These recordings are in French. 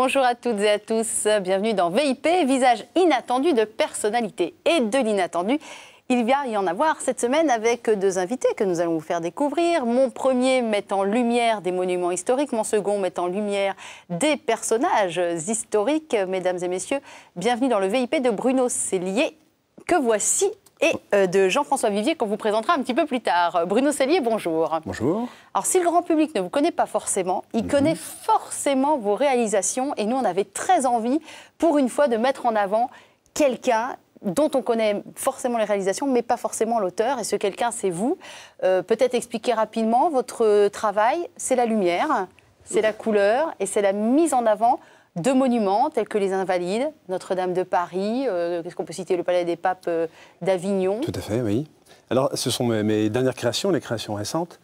Bonjour à toutes et à tous, bienvenue dans VIP, visage inattendu de personnalité. Et de l'inattendu, il va y en avoir cette semaine avec deux invités que nous allons vous faire découvrir. Mon premier met en lumière des monuments historiques, mon second met en lumière des personnages historiques. Mesdames et messieurs, bienvenue dans le VIP de Bruno Cellier, que voici, et de Jean-François Vivier, qu'on vous présentera un petit peu plus tard. Bruno Cellier, bonjour. Bonjour. Alors, si le grand public ne vous connaît pas forcément, il connaît forcément vos réalisations. Et nous, on avait très envie, pour une fois, de mettre en avant quelqu'un dont on connaît forcément les réalisations, mais pas forcément l'auteur. Et ce quelqu'un, c'est vous. Peut-être expliquer rapidement votre travail. C'est la lumière, c'est la couleur et c'est la mise en avant de monuments tels que les Invalides, Notre-Dame de Paris, qu'est-ce qu'on peut citer, le Palais des Papes d'Avignon. Tout à fait, oui. Alors, ce sont mes dernières créations, les créations récentes.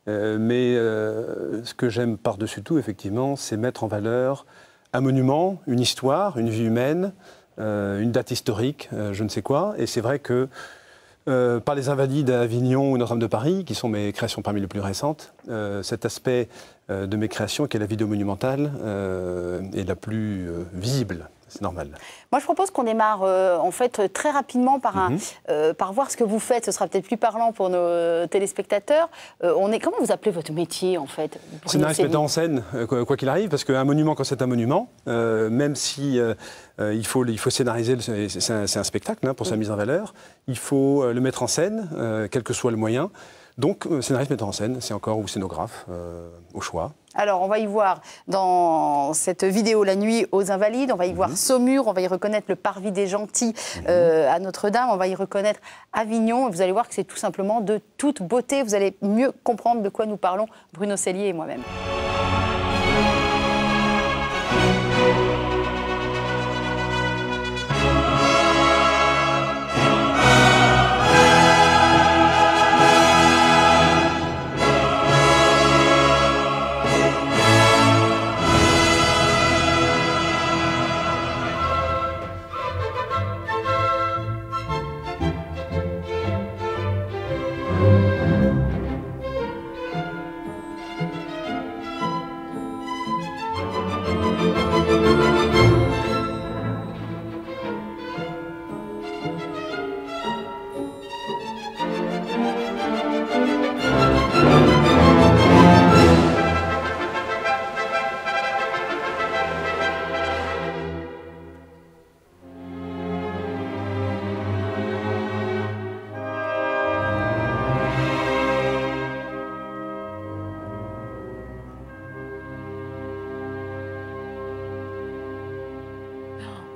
Mais ce que j'aime par-dessus tout, effectivement, c'est mettre en valeur un monument, une histoire, une vie humaine, une date historique, je ne sais quoi. Et c'est vrai que par les Invalides à Avignon ou Notre-Dame de Paris, qui sont mes créations parmi les plus récentes, cet aspect de mes créations, qui est la vidéo monumentale, est la plus visible. C'est normal. Moi, je propose qu'on démarre en fait très rapidement par, par voir ce que vous faites. Ce sera peut-être plus parlant pour nos téléspectateurs. Comment vous appelez votre métier en fait? Scénariste metteur en scène, quoi qu'il arrive, parce qu'un monument, quand c'est un monument, même si il faut scénariser, c'est un spectacle hein, pour sa mise en valeur, il faut le mettre en scène, quel que soit le moyen. Donc, scénariste metteur en scène, c'est encore ou scénographe, au choix. Alors, on va y voir dans cette vidéo La nuit aux Invalides, on va y voir Saumur, on va y reconnaître le Parvis des Gentils à Notre-Dame, on va y reconnaître Avignon. Et vous allez voir que c'est tout simplement de toute beauté. Vous allez mieux comprendre de quoi nous parlons, Bruno Cellier et moi-même.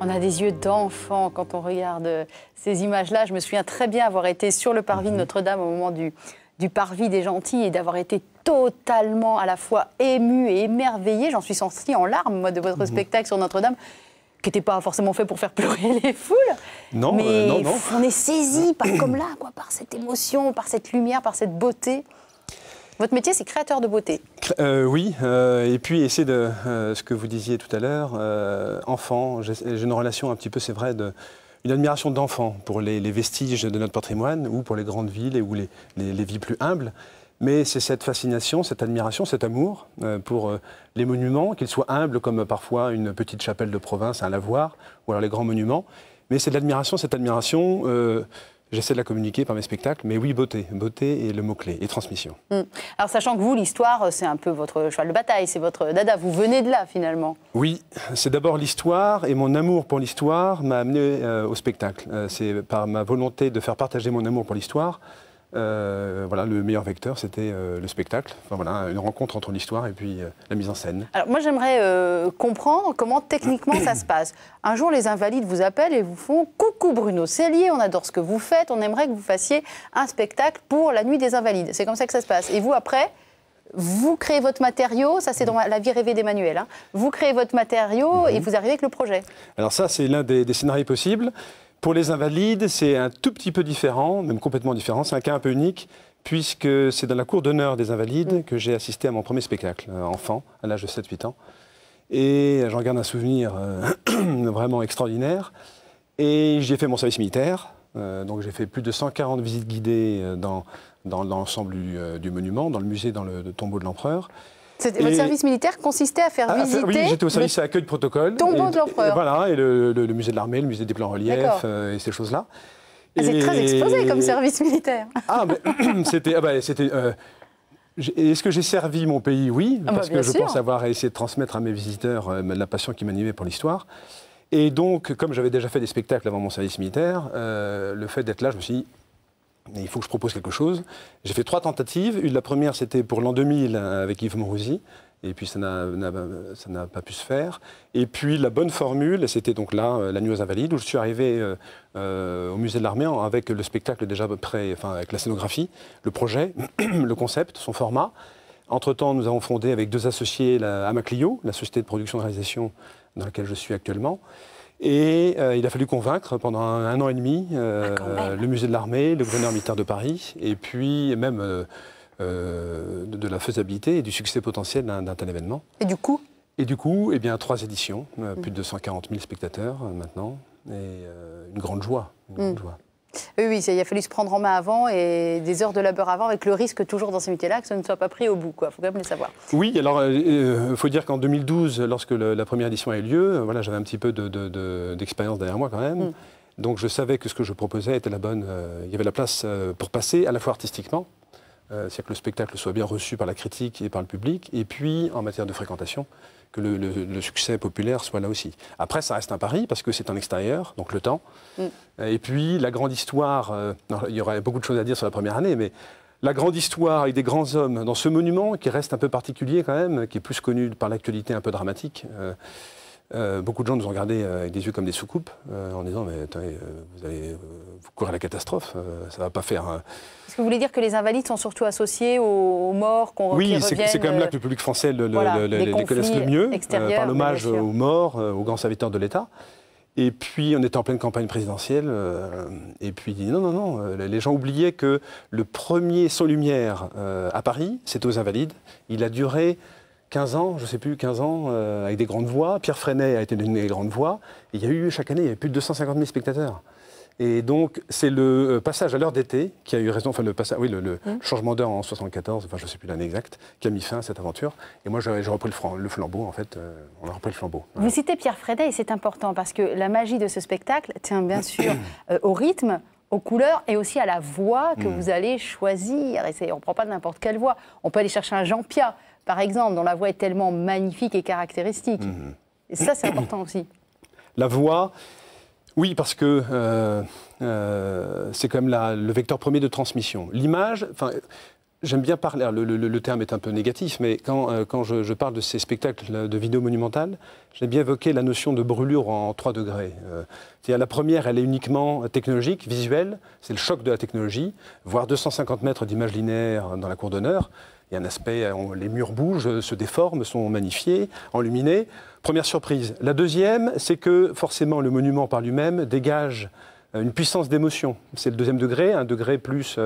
On a des yeux d'enfant quand on regarde ces images-là. Je me souviens très bien avoir été sur le parvis de Notre-Dame au moment du Parvis des Gentils et d'avoir été totalement à la fois émue et émerveillée. J'en suis sortie en larmes, moi, de votre spectacle sur Notre-Dame, qui n'était pas forcément fait pour faire pleurer les foules. Non, mais non. On est saisi comme là, quoi, par cette émotion, par cette lumière, par cette beauté. Votre métier, c'est créateur de beauté. Oui, et puis essayer de ce que vous disiez tout à l'heure, enfant, j'ai une relation un petit peu, c'est vrai, une admiration d'enfant pour les vestiges de notre patrimoine ou pour les grandes villes ou les villes plus humbles. Mais c'est cette fascination, cette admiration, cet amour pour les monuments, qu'ils soient humbles comme parfois une petite chapelle de province, un lavoir, ou alors les grands monuments. Mais c'est de l'admiration, cette admiration. J'essaie de la communiquer par mes spectacles, mais oui, beauté. Beauté est le mot-clé, et transmission. Alors, sachant que vous, l'histoire, c'est un peu votre cheval de bataille, c'est votre dada, vous venez de là, finalement. Oui, c'est d'abord l'histoire, et mon amour pour l'histoire m'a amené au spectacle. C'est par ma volonté de faire partager mon amour pour l'histoire. Voilà, le meilleur vecteur, c'était le spectacle. Enfin, voilà, une rencontre entre l'histoire et puis la mise en scène. Alors moi, j'aimerais comprendre comment techniquement ça se passe. Un jour, les Invalides vous appellent et vous font « Coucou Bruno Cellier, on adore ce que vous faites, on aimerait que vous fassiez un spectacle pour la nuit des Invalides ». C'est comme ça que ça se passe. Et vous, après, vous créez votre matériau, ça c'est dans La vie rêvée d'Emmanuel, hein. Vous créez votre matériau et vous arrivez avec le projet. Alors ça, c'est l'un des scénarios possibles. Pour les Invalides, c'est un tout petit peu différent, même complètement différent. C'est un cas un peu unique, puisque c'est dans la cour d'honneur des Invalides que j'ai assisté à mon premier spectacle, enfant, à l'âge de 7-8 ans. Et j'en garde un souvenir vraiment extraordinaire. Et j'y ai fait mon service militaire. Donc j'ai fait plus de 140 visites guidées dans l'ensemble du monument, dans le musée, dans le tombeau de l'empereur. Votre service militaire consistait à faire visiter... Oui, j'étais au service accueil de protocole. Tombeau de l'empereur. Voilà, et le musée de l'armée, le musée des plans reliefs et ces choses-là. C'est très exposé comme service militaire. C'était... Est-ce que j'ai servi mon pays? Oui, parce que je pense avoir essayé de transmettre à mes visiteurs la passion qui m'animait pour l'histoire. Et donc, comme j'avais déjà fait des spectacles avant mon service militaire, le fait d'être là, je me suis dit, il faut que je propose quelque chose. J'ai fait 3 tentatives. La première, c'était pour l'an 2000 avec Yves Mourouzi. Et puis, ça n'a pas pu se faire. Et puis, la bonne formule, c'était donc là, La Nuit aux Invalides, où je suis arrivé au musée de l'Armée avec le spectacle déjà prêt, enfin, avec la scénographie, le projet, le concept, son format. Entre-temps, nous avons fondé avec 2 associés Amaclio, la société de production et de réalisation dans laquelle je suis actuellement. Et il a fallu convaincre pendant un an et demi le musée de l'Armée, le gouverneur militaire de Paris, et puis même de la faisabilité et du succès potentiel d'un tel événement. Et du coup, eh bien, 3 éditions, plus de 240 000 spectateurs maintenant, et une grande joie. Oui, il a fallu se prendre en main avant et des heures de labeur avant, avec le risque toujours dans ces métiers-là que ça ne soit pas pris au bout. Il faut quand même le savoir. Oui, alors il faut dire qu'en 2012, lorsque la première édition a eu lieu, voilà, j'avais un petit peu d'expérience derrière moi quand même. Donc je savais que ce que je proposais était la bonne. Il y avait la place pour passer à la fois artistiquement, c'est-à-dire que le spectacle soit bien reçu par la critique et par le public, et puis en matière de fréquentation, que le succès populaire soit là aussi. Après, ça reste un pari, parce que c'est en extérieur, donc le temps. Et puis, la grande histoire, il y aurait beaucoup de choses à dire sur la première année, mais la grande histoire avec des grands hommes dans ce monument, qui reste un peu particulier quand même, qui est plus connu par l'actualité un peu dramatique. Beaucoup de gens nous ont regardés avec des yeux comme des soucoupes, en disant « mais attendez, vous courez à la catastrophe, ça ne va pas faire... » Est-ce que vous voulez dire que les invalides sont surtout associés aux morts qui reviennent? Oui, c'est quand même là que le public français les connaisse le mieux, par l'hommage aux morts, aux grands serviteurs de l'État. Et puis, on était en pleine campagne présidentielle, et puis non, les gens oubliaient que le premier sans lumière à Paris, c'était aux Invalides. Il a duré 15 ans, je ne sais plus, 15 ans, avec des grandes voix. Pierre Freinet a été une des grandes voix. Et il y a eu, chaque année, il y avait plus de 250 000 spectateurs. Et donc, c'est le passage à l'heure d'été qui a eu raison, enfin le changement d'heure en 74, enfin je ne sais plus l'année exacte, qui a mis fin à cette aventure. Et moi, j'ai repris le flambeau, en fait, on a repris le flambeau. Vous citez Pierre Freinet, et c'est important, parce que la magie de ce spectacle tient bien sûr au rythme, aux couleurs et aussi à la voix que vous allez choisir. Et on ne prend pas n'importe quelle voix. On peut aller chercher un Jean Piat, par exemple, dont la voix est tellement magnifique et caractéristique. Et ça, c'est important aussi. La voix... Oui, parce que c'est quand même le vecteur premier de transmission. L'image, j'aime bien parler, le terme est un peu négatif, mais quand je parle de ces spectacles de vidéo monumentale, j'aime bien évoquer la notion de brûlure en 3 degrés. La première, elle est uniquement technologique, visuelle, c'est le choc de la technologie, voire 250 mètres d'images linéaires dans la cour d'honneur. Il y a un aspect, les murs bougent, se déforment, sont magnifiés, enluminés. Première surprise. La deuxième, c'est que forcément le monument par lui-même dégage une puissance d'émotion. C'est le 2e degré, un degré plus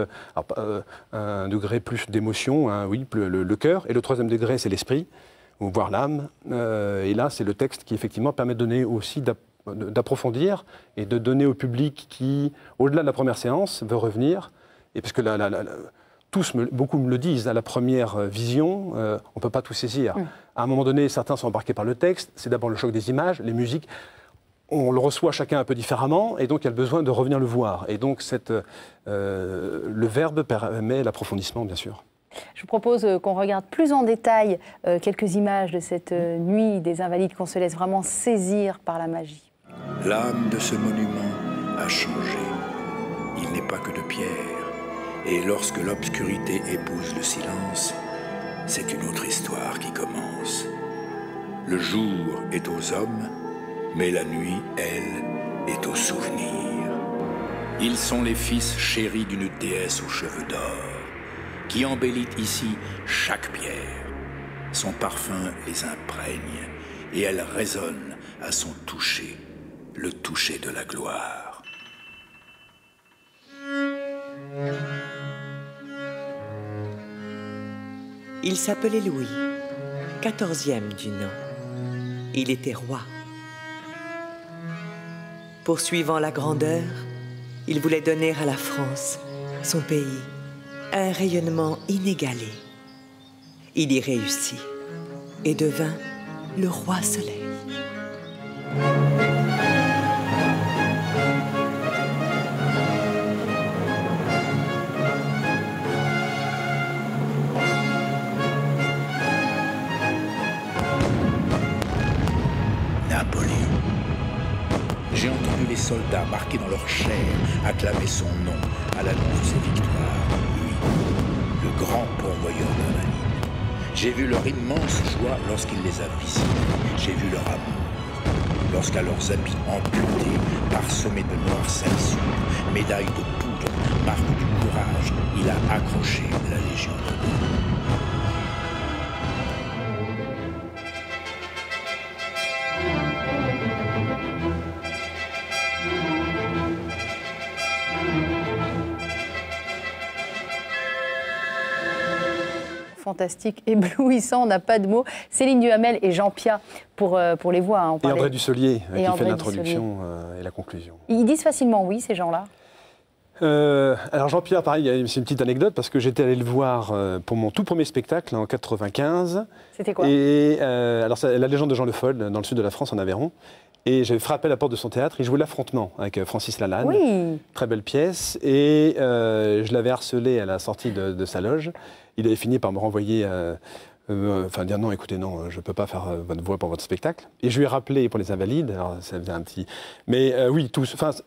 d'émotion, hein, oui, le cœur. Et le 3e degré, c'est l'esprit, voire l'âme. Et là, c'est le texte qui effectivement permet de donner aussi d'approfondir et de donner au public qui, au-delà de la première séance, veut revenir. Et parce que beaucoup me le disent, à la première vision, on ne peut pas tout saisir. À un moment donné, certains sont embarqués par le texte, c'est d'abord le choc des images, les musiques, on le reçoit chacun un peu différemment, et donc il y a le besoin de revenir le voir. Et donc le verbe permet l'approfondissement, bien sûr. Je vous propose qu'on regarde plus en détail quelques images de cette nuit des Invalides, qu'on se laisse vraiment saisir par la magie. L'âme de ce monument a changé. Il n'est pas que de pierre. Et lorsque l'obscurité épouse le silence, c'est une autre histoire qui commence. Le jour est aux hommes, mais la nuit, elle, est aux souvenirs. Ils sont les fils chéris d'une déesse aux cheveux d'or, qui embellit ici chaque pierre. Son parfum les imprègne, et elle résonne à son toucher, le toucher de la gloire. Il s'appelait Louis, 14e du nom. Il était roi. Poursuivant la grandeur, il voulait donner à la France, son pays, un rayonnement inégalé. Il y réussit. et devint le roi Soleil. Napoléon. J'ai entendu les soldats marqués dans leur chair acclamer son nom à l'annonce de ses victoires. Lui, le grand pourvoyeur d'invalides. J'ai vu leur immense joie lorsqu'il les a visités. J'ai vu leur amour. Lorsqu'à leurs habits amputés, parsemés de noires salissures, médailles de poudre, marque du courage, il a accroché la Légion d'honneur. Fantastique, éblouissant, on n'a pas de mots. Céline Duhamel et Jean Piat pour les voix. Hein, et André Dussolier qui André fait l'introduction et la conclusion. Ils disent facilement oui, ces gens-là? Alors Jean-Pierre, pareil, c'est une petite anecdote parce que j'étais allé le voir pour mon tout premier spectacle en 95. C'était quoi? Et alors c'est La légende de Jean Le Fol dans le sud de la France, en Aveyron. Et j'avais frappé à la porte de son théâtre. Il jouait L'Affrontement avec Francis Lalanne. Oui. Très belle pièce. Et je l'avais harcelé à la sortie de sa loge. Il avait fini par me renvoyer, dire non, écoutez, non, je ne peux pas faire votre voix pour votre spectacle. Et je lui ai rappelé pour les Invalides. Alors ça faisait un petit. Mais oui,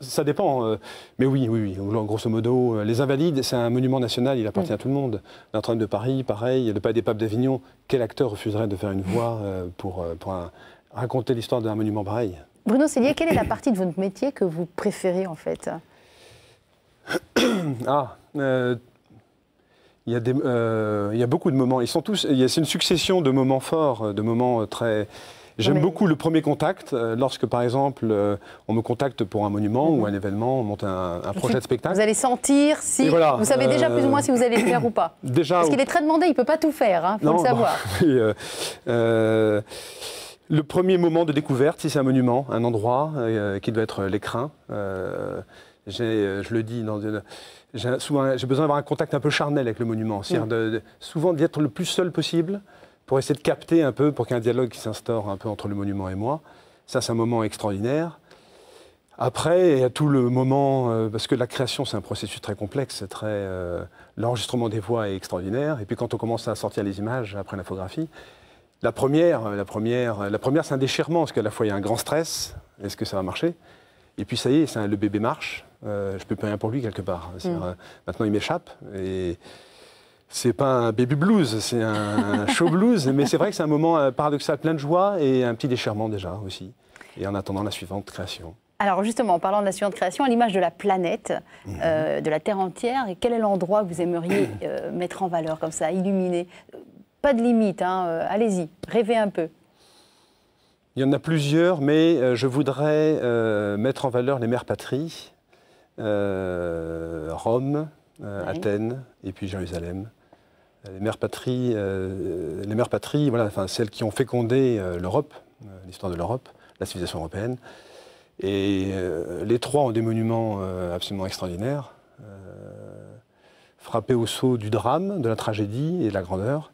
ça dépend. Mais oui. Grosso modo, les Invalides, c'est un monument national. Il appartient à tout le monde. Notre-Dame de Paris, pareil. Le Palais des Papes d'Avignon. Quel acteur refuserait de faire une voix pour raconter l'histoire d'un monument pareil? Bruno Cellier, quelle est la partie de votre métier que vous préférez en fait? Il y a beaucoup de moments. Ils sont tous. C'est une succession de moments forts, de moments très. J'aime beaucoup le premier contact, lorsque par exemple on me contacte pour un monument ou un événement, on monte un projet de spectacle. Vous allez sentir si voilà, vous savez déjà plus ou moins si vous allez le faire ou pas. Déjà, parce qu'il est très demandé, il ne peut pas tout faire, hein, faut le savoir. Le premier moment de découverte, si c'est un monument, un endroit qui doit être l'écrin. Je le dis, j'ai besoin d'avoir un contact un peu charnel avec le monument. C'est-à-dire souvent d'être le plus seul possible pour essayer de capter un peu, pour qu'il y ait un dialogue qui s'instaure un peu entre le monument et moi. Ça, c'est un moment extraordinaire. Après, il y a tout le moment, parce que la création, c'est un processus très complexe, l'enregistrement des voix est extraordinaire. Et puis quand on commence à sortir les images après l'infographie, la première, c'est un déchirement, parce qu'à la fois, il y a un grand stress. Est-ce que ça va marcher? Et puis, ça y est, le bébé marche. Je ne peux plus rien pour lui, quelque part. Maintenant, il m'échappe. Et c'est pas un baby blues, c'est un show blues. Mais c'est vrai que c'est un moment paradoxal, plein de joie et un petit déchirement, déjà, aussi. Et en attendant la suivante création. Alors, justement, en parlant de la suivante création, à l'image de la planète, de la Terre entière, et quel est l'endroit que vous aimeriez mettre en valeur, comme ça, illuminer? Pas de limite, hein, allez-y, rêvez un peu. Il y en a plusieurs, mais je voudrais mettre en valeur les mères patries, Rome, Athènes et puis Jérusalem. Les mères patries, voilà, enfin, celles qui ont fécondé l'Europe, l'histoire de l'Europe, la civilisation européenne. Et les trois ont des monuments absolument extraordinaires, frappés au sceau du drame, de la tragédie et de la grandeur.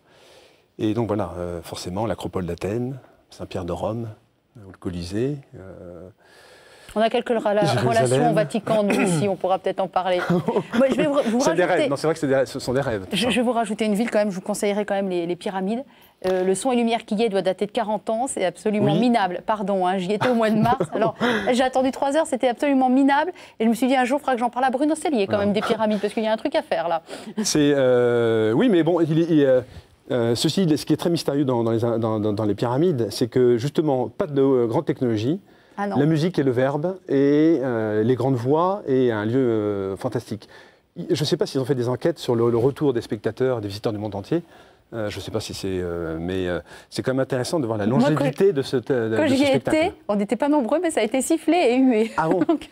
Et donc voilà, forcément, l'Acropole d'Athènes, Saint-Pierre de Rome, ou le Colisée. On a quelques relations au Vatican, nous ici, on pourra peut-être en parler. Moi, je vais vous rajouter... des rêves. Non, c'est vrai que ce sont des rêves. Je vais vous rajouter une ville quand même, je vous conseillerais quand même les pyramides. Le son et lumière qui y est doit dater de 40 ans, c'est absolument minable. Pardon, hein, j'y étais au mois de mars. Alors, j'ai attendu 3 heures, c'était absolument minable. Et je me suis dit un jour, il faudra que j'en parle à Bruno Cellier quand même des pyramides, parce qu'il y a un truc à faire là. Oui, mais bon, ce qui est très mystérieux dans les pyramides, c'est que justement, pas de grande technologie, la musique et le verbe, et les grandes voix, et un lieu fantastique. Je ne sais pas s'ils ont fait des enquêtes sur le retour des spectateurs, des visiteurs du monde entier. Je ne sais pas si c'est... mais c'est quand même intéressant de voir la longévité de ce spectacle. Quand j'y étais, on n'était pas nombreux, mais ça a été sifflé et hué. Ah bon? Donc,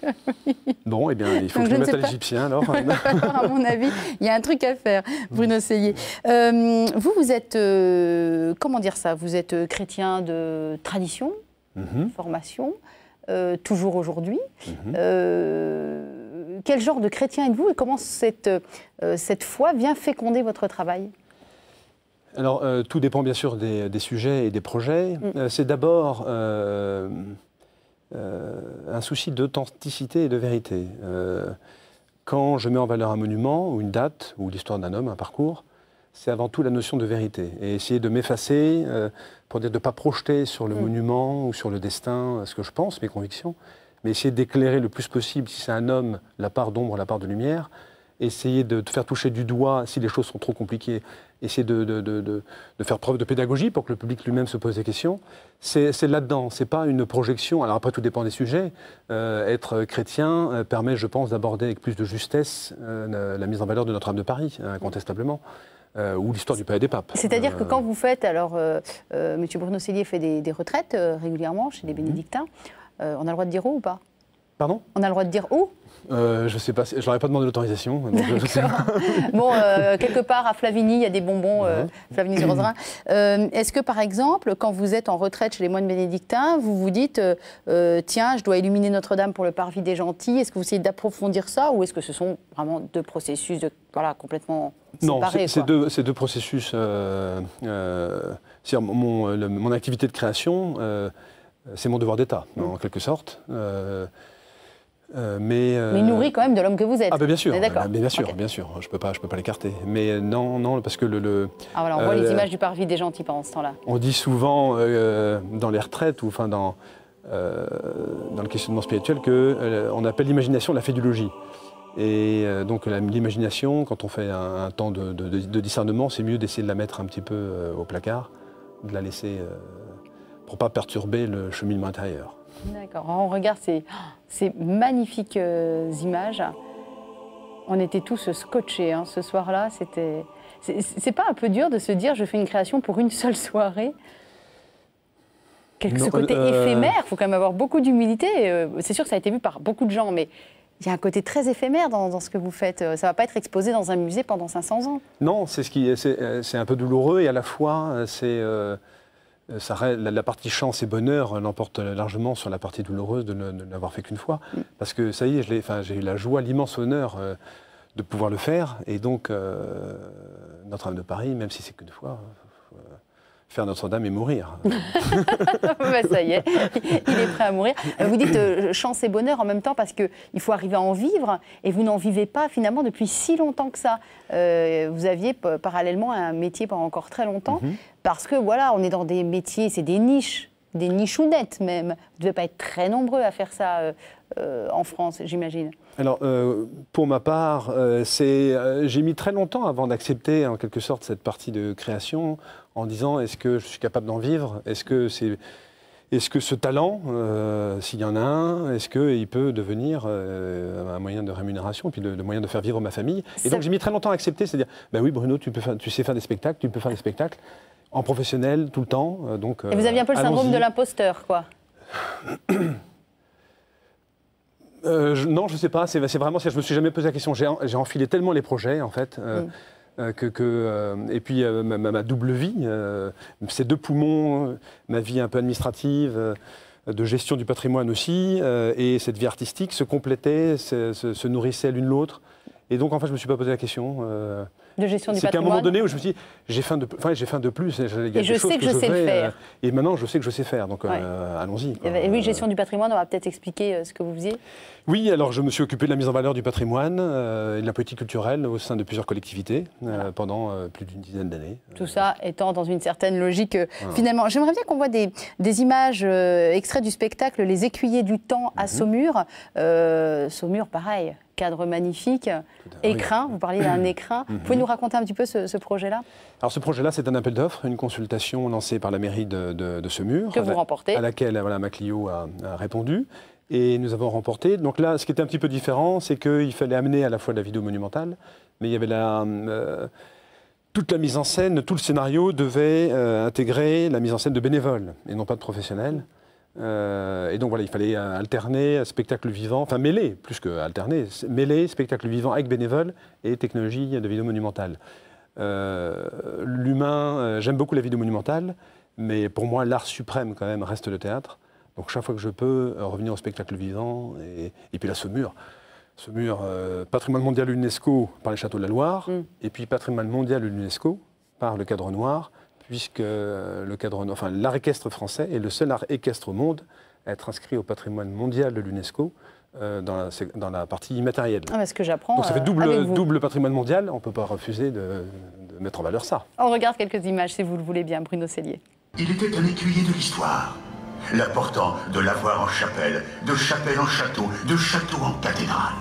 oui. Bon, eh bien, il faut que je le mette à l'égyptien, alors. À mon avis, il y a un truc à faire, Bruno Cellier. Vous êtes... comment dire ça? Vous êtes chrétien de tradition, formation, toujours aujourd'hui. Quel genre de chrétien êtes-vous et comment cette foi vient féconder votre travail? Alors, tout dépend bien sûr des sujets et des projets. C'est d'abord un souci d'authenticité et de vérité. Quand je mets en valeur un monument, ou une date, ou l'histoire d'un homme, un parcours, c'est avant tout la notion de vérité. Et essayer de m'effacer, pour dire de ne pas projeter sur le monument ou sur le destin ce que je pense, mes convictions, mais essayer d'éclairer le plus possible, si c'est un homme, la part d'ombre, la part de lumière, essayer de te faire toucher du doigt si les choses sont trop compliquées, essayer de faire preuve de pédagogie pour que le public lui-même se pose des questions. C'est là-dedans, c'est pas une projection. Alors après, tout dépend des sujets. Être chrétien permet, je pense, d'aborder avec plus de justesse la mise en valeur de Notre-Dame de Paris, incontestablement. Ou l'histoire du Palais des Papes. C'est-à-dire que quand vous faites, alors M. Bruno Cellier fait des retraites régulièrement chez les bénédictins, on a le droit de dire où ou pas? Pardon? On a le droit de dire où? Je ne sais pas, je leur ai pas demandé l'autorisation. Bon, quelque part à Flavigny, il y a des bonbons, Flavigny-sur-Ozerin. Est-ce que par exemple, quand vous êtes en retraite chez les moines bénédictins, vous vous dites tiens, je dois illuminer Notre-Dame pour le parvis des gentils? Est-ce que vous essayez d'approfondir ça ou est-ce que ce sont vraiment deux processus complètement séparés? Non, c'est deux processus. Mon activité de création, c'est mon devoir d'État, en quelque sorte. Mais nourri quand même de l'homme que vous êtes. Ah ben bien sûr, bien sûr, okay. Bien sûr, je peux pas l'écarter. Mais non, parce que Ah voilà, on voit les images du parvis des gentils pendant ce temps-là. On dit souvent dans les retraites ou enfin dans le questionnement spirituel que on appelle l'imagination la fédulogie. Et donc l'imagination, quand on fait un temps de discernement, c'est mieux d'essayer de la mettre un petit peu au placard, de la laisser pour pas perturber le cheminement intérieur. D'accord. On regarde ces magnifiques images. On était tous scotchés ce soir-là. C'est pas un peu dur de se dire je fais une création pour une seule soirée? Ce côté éphémère, il faut quand même avoir beaucoup d'humilité. C'est sûr que ça a été vu par beaucoup de gens, mais il y a un côté très éphémère dans ce que vous faites. Ça ne va pas être exposé dans un musée pendant 500 ans. Non, c'est un peu douloureux et à la fois la partie chance et bonheur l'emporte largement sur la partie douloureuse de ne l'avoir fait qu'une fois. Parce que ça y est, j'ai eu la joie, l'immense honneur de pouvoir le faire. Et donc, Notre-Dame de Paris, même si c'est qu'une fois, faire Notre-Dame et mourir. Ça y est, il est prêt à mourir. Vous dites chance et bonheur en même temps parce qu'il faut arriver à en vivre et vous n'en vivez pas finalement depuis si longtemps que ça. Vous aviez parallèlement un métier pendant encore très longtemps parce que voilà, on est dans des métiers, c'est des niches, des nichounettes même. Vous ne devez pas être très nombreux à faire ça en France, j'imagine. Alors, pour ma part, j'ai mis très longtemps avant d'accepter en quelque sorte cette partie de création en disant est-ce que je suis capable d'en vivre? Est-ce que ce talent, s'il y en a un, est-ce qu'il peut devenir un moyen de rémunération, puis de moyen de faire vivre ma famille? Et donc j'ai mis très longtemps à accepter, c'est-à-dire, ben oui Bruno, tu sais faire des spectacles, tu peux faire des spectacles en professionnel tout le temps. Et vous aviez un peu le syndrome de l'imposteur, quoi? Non, je ne sais pas, c'est vraiment, je ne me suis jamais posé la question, j'ai enfilé tellement les projets en fait. Et puis ma double vie, ces deux poumons, ma vie un peu administrative, de gestion du patrimoine aussi, et cette vie artistique se complétaient, se nourrissaient l'une l'autre. Et donc en fait je ne me suis pas posé la question. De gestion du patrimoine. C'est qu'à un moment donné où je me suis dit, j'ai faim de plus. Et je sais que je sais le faire. Et maintenant je sais que je sais faire, donc allons-y. Et oui, gestion du patrimoine, on va peut-être expliquer ce que vous faisiez. Oui, alors je me suis occupé de la mise en valeur du patrimoine et de la politique culturelle au sein de plusieurs collectivités pendant plus d'une dizaine d'années. Tout ça étant dans une certaine logique finalement. J'aimerais bien qu'on voit des images extraits du spectacle Les Écuyers du Temps à Saumur. Saumur, pareil. Cadre magnifique, écrin, vous parliez d'un écrin. Vous pouvez nous raconter un petit peu ce projet-là? Alors ce projet-là, c'est un appel d'offres, une consultation lancée par la mairie de Saumur. Que vous remportez. À laquelle Maclio a répondu. Et nous avons remporté. Donc là, ce qui était un petit peu différent, c'est qu'il fallait amener à la fois la vidéo monumentale, mais il y avait toute la mise en scène, tout le scénario devait intégrer la mise en scène de bénévoles et non pas de professionnels. Et donc voilà, il fallait alterner spectacle vivant, enfin mêler, plus que alterner, mêler spectacle vivant avec bénévoles et technologie de vidéo monumentale. L'humain, j'aime beaucoup la vidéo monumentale, mais pour moi l'art suprême quand même reste le théâtre. Donc chaque fois que je peux revenir au spectacle vivant, et puis la Saumur, patrimoine mondial UNESCO par les châteaux de la Loire, et puis patrimoine mondial de l'UNESCO par le cadre noir, puisque l'art équestre français est le seul art équestre au monde à être inscrit au patrimoine mondial de l'UNESCO dans la partie immatérielle. Ah, ce que j'apprends. Donc ça fait double patrimoine mondial, on ne peut pas refuser de mettre en valeur ça. On regarde quelques images, si vous le voulez bien, Bruno Cellier. Il était un écuyer de l'histoire. L'important de l'avoir en chapelle, de chapelle en château, de château en cathédrale.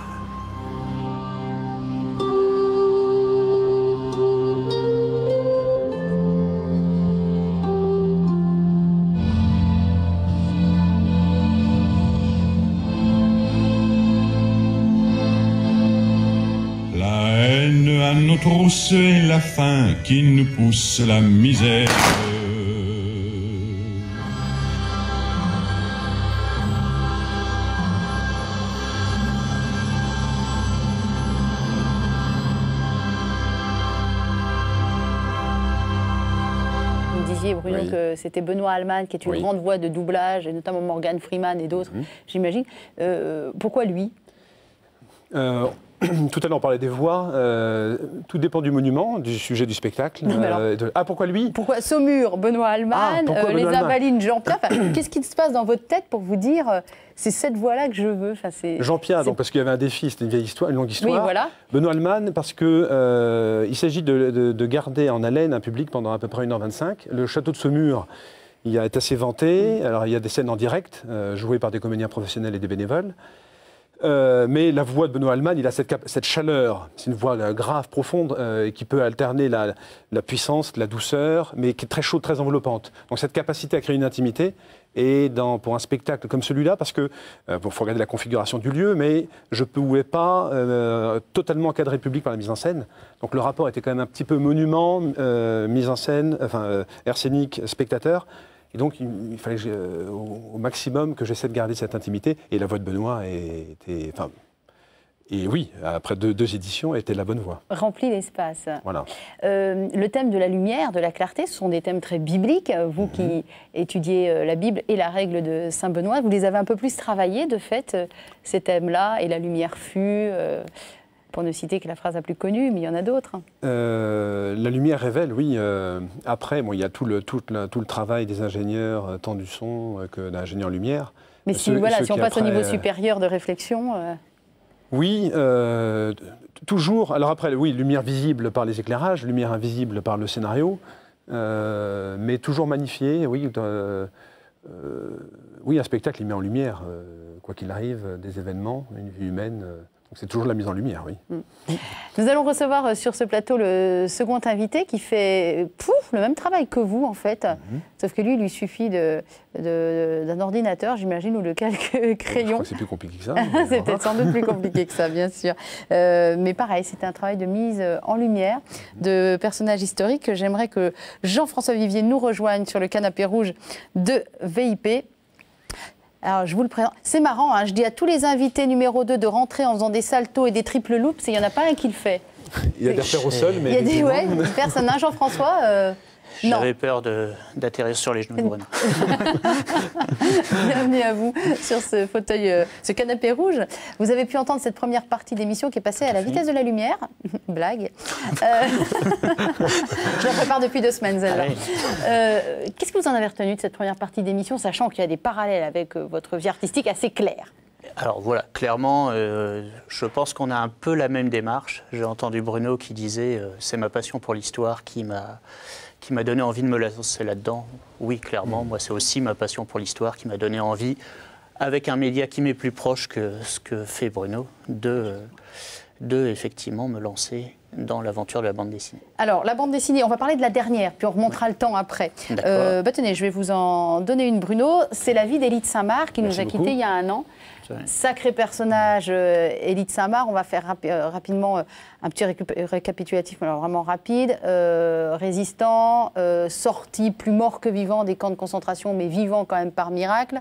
La haine à nos trousses et la faim qui nous pousse la misère. Bruno, oui, que c'était Benoît Alman qui est une grande voix de doublage, et notamment Morgan Freeman et d'autres, j'imagine. Pourquoi lui? Tout à l'heure, on parlait des voix. Tout dépend du monument, du sujet du spectacle. Pourquoi lui? Pourquoi Saumur, Benoît Alman, les Avalines, Jean-Pierre? Qu'est-ce qui se passe dans votre tête pour vous dire c'est cette voix-là que je veux? Jean-Pierre, parce qu'il y avait un défi, c'était une vieille histoire, une longue histoire. Oui, voilà. Benoît Alman, parce que il s'agit de garder en haleine un public pendant à peu près 1h25. Le château de Saumur, il est assez vanté. Alors, il y a des scènes en direct, jouées par des comédiens professionnels et des bénévoles. Mais la voix de Benoît Alman, il a cette chaleur, c'est une voix grave, profonde, qui peut alterner la puissance, la douceur, mais qui est très chaude, très enveloppante. Donc cette capacité à créer une intimité, et pour un spectacle comme celui-là, parce que, faut regarder la configuration du lieu, mais je ne pouvais pas totalement encadrer le public par la mise en scène. Donc le rapport était quand même un petit peu monument, mise en scène, air scénique, spectateur. Et donc, il fallait au maximum que j'essaie de garder cette intimité. Et la voix de Benoît était... Et oui, après deux éditions, était la bonne voix. Remplit l'espace. Voilà. Le thème de la lumière, de la clarté, ce sont des thèmes très bibliques. Vous qui étudiez la Bible et la règle de Saint Benoît, vous les avez un peu plus travaillés, de fait, ces thèmes-là, et la lumière fut... pour ne citer que la phrase la plus connue, mais il y en a d'autres. La lumière révèle, oui. Après, il y a tout le travail des ingénieurs, tant du son que d'ingénieurs lumière. Mais si on passe au niveau supérieur de réflexion... Oui, toujours. Alors après, oui, lumière visible par les éclairages, lumière invisible par le scénario, mais toujours magnifié, oui. Oui, un spectacle, il met en lumière, quoi qu'il arrive, des événements, une vie humaine... C'est toujours de la mise en lumière, oui. Nous allons recevoir sur ce plateau le second invité qui fait le même travail que vous, en fait. Sauf que lui, il lui suffit d'un ordinateur, j'imagine, ou de quelques crayons. Je crois que c'est plus compliqué que ça. C'est peut-être sans doute plus compliqué que ça, bien sûr. Mais pareil, c'était un travail de mise en lumière de personnages historiques. J'aimerais que Jean-François Vivier nous rejoigne sur le canapé rouge de VIP. Alors, je vous le présente. C'est marrant, hein, je dis à tous les invités numéro 2 de rentrer en faisant des saltos et des triples loops, et il n'y en a pas un qui le fait. Il y a des repères au sol, mais... Il y a des personnes, Jean-François J'avais peur d'atterrir sur les genoux de Bruno. Bienvenue à vous sur ce fauteuil, ce canapé rouge. Vous avez pu entendre cette première partie d'émission qui est passée à la vitesse de la lumière. Blague. Je la prépare depuis 2 semaines, celle-là. Qu'est-ce que vous en avez retenu de cette première partie d'émission, sachant qu'il y a des parallèles avec votre vie artistique assez clairs? Alors voilà, clairement, je pense qu'on a un peu la même démarche. J'ai entendu Bruno qui disait c'est ma passion pour l'histoire qui m'a donné envie de me lancer là-dedans. Oui, clairement, moi c'est aussi ma passion pour l'histoire qui m'a donné envie, avec un média qui m'est plus proche que ce que fait Bruno, de effectivement me lancer dans l'aventure de la bande dessinée. Alors, la bande dessinée, on va parler de la dernière, puis on remontera le temps après. Tenez, je vais vous en donner une, Bruno. C'est la vie d'Élie Saint-Marc qui nous a quittés il y a 1 an. Sacré personnage, Élie Saint-Marc. On va faire rapidement un petit récapitulatif, alors vraiment rapide. Résistant, sorti plus mort que vivant des camps de concentration, mais vivant quand même par miracle.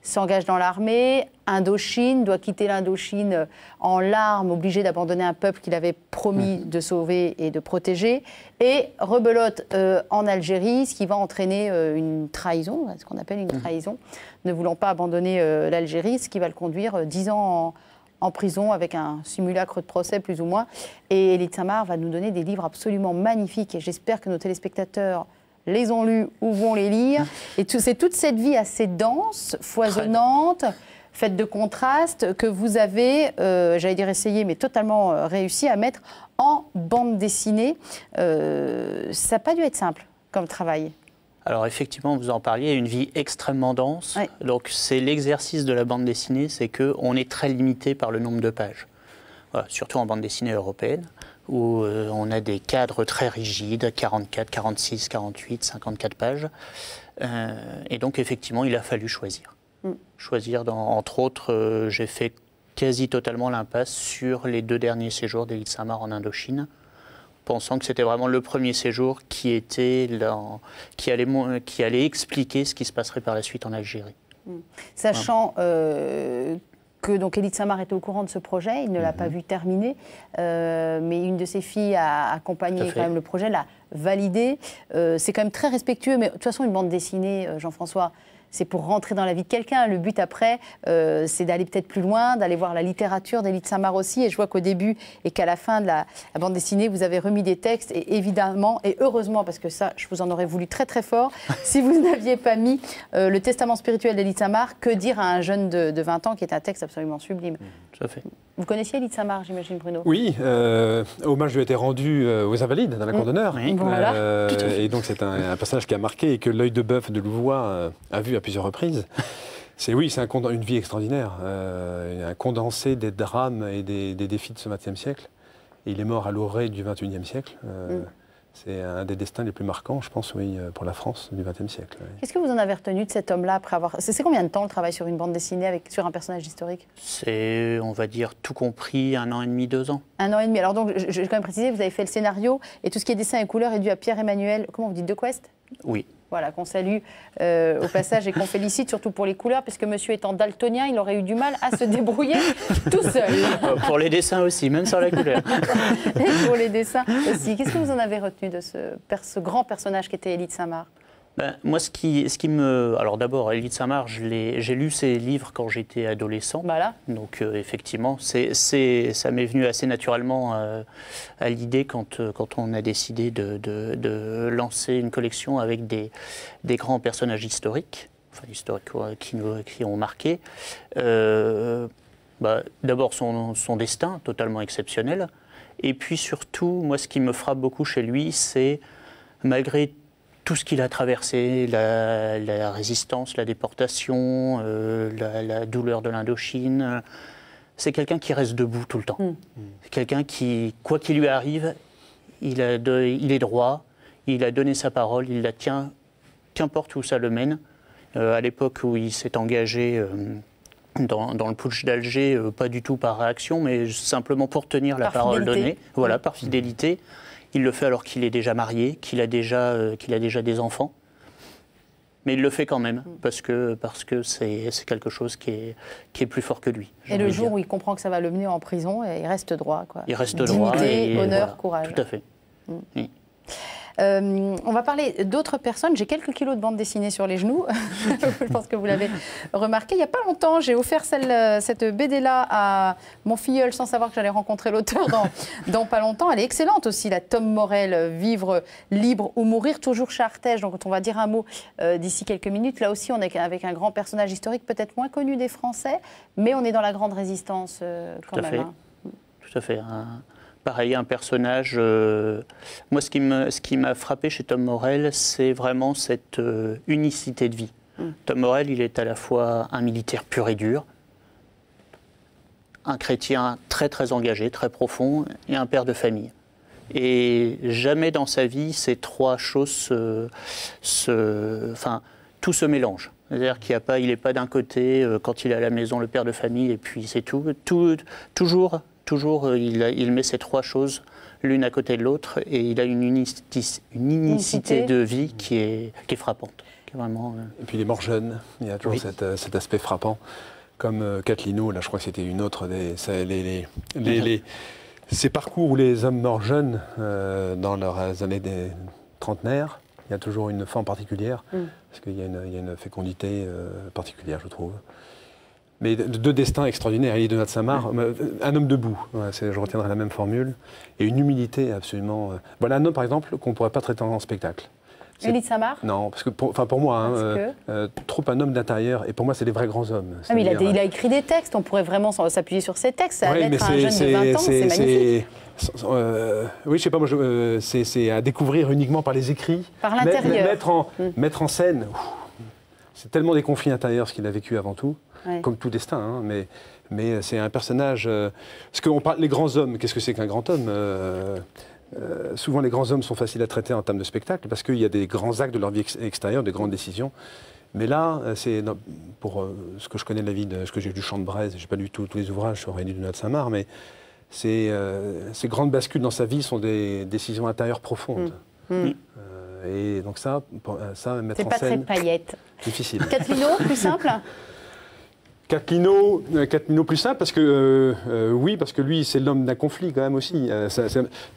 S'engage dans l'armée, Indochine, doit quitter l'Indochine en larmes, obligé d'abandonner un peuple qu'il avait promis de sauver et de protéger, et rebelote en Algérie, ce qui va entraîner une trahison, ce qu'on appelle une trahison, ne voulant pas abandonner l'Algérie, ce qui va le conduire 10 ans en prison avec un simulacre de procès plus ou moins. Et Élie Tsamar va nous donner des livres absolument magnifiques et j'espère que nos téléspectateurs les ont lus ou vont les lire. Et c'est toute cette vie assez dense, foisonnante, faite de contrastes que vous avez, j'allais dire essayé, mais totalement réussi à mettre en bande dessinée. Ça n'a pas dû être simple comme travail. Alors effectivement, vous en parliez, une vie extrêmement dense. Ouais. Donc c'est l'exercice de la bande dessinée, c'est qu'on est très limité par le nombre de pages. Voilà, surtout en bande dessinée européenne, où on a des cadres très rigides, 44, 46, 48, 54 pages. Et donc effectivement, il a fallu choisir. Choisir, entre autres, j'ai fait quasi totalement l'impasse sur les 2 derniers séjours d'Élie Tsamar en Indochine, pensant que c'était vraiment le premier séjour qui allait expliquer ce qui se passerait par la suite en Algérie. Sachant que donc Élie Tsamar était au courant de ce projet, il ne l'a pas vu terminer, mais une de ses filles a accompagné quand même le projet, l'a validé. C'est quand même très respectueux, mais de toute façon une bande dessinée, Jean-François, c'est pour rentrer dans la vie de quelqu'un. Le but après, c'est d'aller peut-être plus loin, d'aller voir la littérature d'Élie Tsamar aussi. Et je vois qu'au début et qu'à la fin de la bande dessinée, vous avez remis des textes. Et évidemment, et heureusement, parce que ça, je vous en aurais voulu très très fort, si vous n'aviez pas mis le testament spirituel d'Élie Tsamar, que dire à un jeune de 20 ans, qui est un texte absolument sublime. Tout à fait. Vous connaissiez Élie Tsamar, j'imagine, Bruno? Oui, hommage lui a été rendu aux Invalides, dans la cour d'honneur. Oui. Voilà. Et donc c'est un personnage qui a marqué et que l'œil de bœuf de Louvois a vu à plusieurs reprises. C'est une vie extraordinaire, un condensé des drames et des défis de ce XXe siècle. Et il est mort à l'orée du XXIe siècle. C'est un des destins les plus marquants, je pense, oui, pour la France du XXe siècle. Oui. Qu'est-ce que vous en avez retenu de cet homme-là après avoir... C'est combien de temps le travail sur une bande dessinée sur un personnage historique? C'est, on va dire, tout compris, 1 an et demi, 2 ans. 1 an et demi. Alors donc, je vais quand même préciser, vous avez fait le scénario et tout ce qui est dessin et couleur est dû à Pierre-Emmanuel, comment vous dites, Dequest? Oui. Voilà, qu'on salue au passage et qu'on félicite, surtout pour les couleurs, puisque monsieur étant daltonien, il aurait eu du mal à se débrouiller tout seul. Pour les dessins aussi, même sans la couleur. Et pour les dessins aussi. Qu'est-ce que vous en avez retenu de ce grand personnage qu'était Élie Tsamar? Moi, ce qui me... Alors d'abord, Élie Tsamar, j'ai lu ses livres quand j'étais adolescent. Voilà. Donc effectivement, ça m'est venu assez naturellement à l'idée quand on a décidé de lancer une collection avec des grands personnages historiques, enfin historiques qui ont marqué. D'abord son destin, totalement exceptionnel. Et puis surtout, moi, ce qui me frappe beaucoup chez lui, c'est malgré tout ce qu'il a traversé, la résistance, la déportation, la douleur de l'Indochine, c'est quelqu'un qui reste debout tout le temps. C'est quelqu'un qui, quoi qu'il lui arrive, il est droit, il a donné sa parole, il la tient, qu'importe où ça le mène. À l'époque où il s'est engagé dans le putsch d'Alger, pas du tout par réaction, mais simplement pour tenir la parole donnée, voilà, par fidélité. Il le fait alors qu'il est déjà marié, qu'il a déjà des enfants. Mais il le fait quand même, parce que c'est quelque chose qui est plus fort que lui. Et le jour où il comprend que ça va le mener en prison, il reste droit, quoi. Il reste droit. Dignité, honneur, voilà, courage. Tout à fait. Oui. On va parler d'autres personnes. J'ai quelques kilos de bande dessinée sur les genoux. Je pense que vous l'avez remarqué. Il n'y a pas longtemps, j'ai offert cette BD-là à mon filleul sans savoir que j'allais rencontrer l'auteur dans pas longtemps. Elle est excellente aussi, la Tom Morel, Vivre libre ou mourir, toujours chez Artege. Donc on va dire un mot d'ici quelques minutes. Là aussi, on est avec un grand personnage historique, peut-être moins connu des Français, mais on est dans la grande résistance quand même. Hein. Tout à fait. Pareil, un personnage... moi, ce qui m'a frappé chez Tom Morel, c'est vraiment cette unicité de vie. Tom Morel, il est à la fois un militaire pur et dur, un chrétien très très engagé, très profond, et un père de famille. Et jamais dans sa vie, ces trois choses tout se mélange. C'est-à-dire qu'il n'est pas d'un côté, quand il est à la maison, le père de famille, et puis c'est tout. Toujours, il met ces trois choses l'une à côté de l'autre, et il a une unicité de vie qui est frappante. Qui est vraiment, Et puis il est mort jeune, il y a toujours cet aspect frappant. Comme Catlino, là je crois que c'était une autre ces parcours où les hommes morts jeunes, dans leurs années trentenaires, il y a toujours une forme particulière, parce qu'il y a une fécondité particulière, je trouve. Mais deux destins extraordinaires. Élie de Natte-Saint-Marc, un homme debout, voilà, je retiendrai la même formule, et une humilité absolument... Voilà un homme, par exemple, qu'on ne pourrait pas traiter en spectacle. Élie de Saint-Marc? Non, parce que pour moi, trop un homme d'intérieur, et pour moi, c'est des vrais grands hommes. Ah, mais il a écrit des textes, on pourrait vraiment s'appuyer sur ces textes. À mettre un jeune de 20 ans, c'est magnifique. Oui, je sais pas, moi, c'est à découvrir uniquement par les écrits. Par l'intérieur. Mettre en scène, c'est tellement des conflits intérieurs, ce qu'il a vécu avant tout, comme tout destin, hein, mais c'est un personnage... parce qu'on parle, les grands hommes, qu'est-ce que c'est qu'un grand homme souvent, les grands hommes sont faciles à traiter en termes de spectacle parce qu'il y a des grands actes de leur vie extérieure, des grandes décisions. Mais là, c'est pour ce que je connais de la vie, ce que j'ai lu du Chant de Braise, je n'ai pas lu tous les ouvrages sur Élie de Natte-Saint-Marc, mais ces grandes bascules dans sa vie sont des décisions intérieures profondes. Et donc ça mettre en scène... C'est pas très paillette. Difficile. Catlino, plus simple? Catlino plus simple parce que oui, parce que lui c'est l'homme d'un conflit quand même aussi.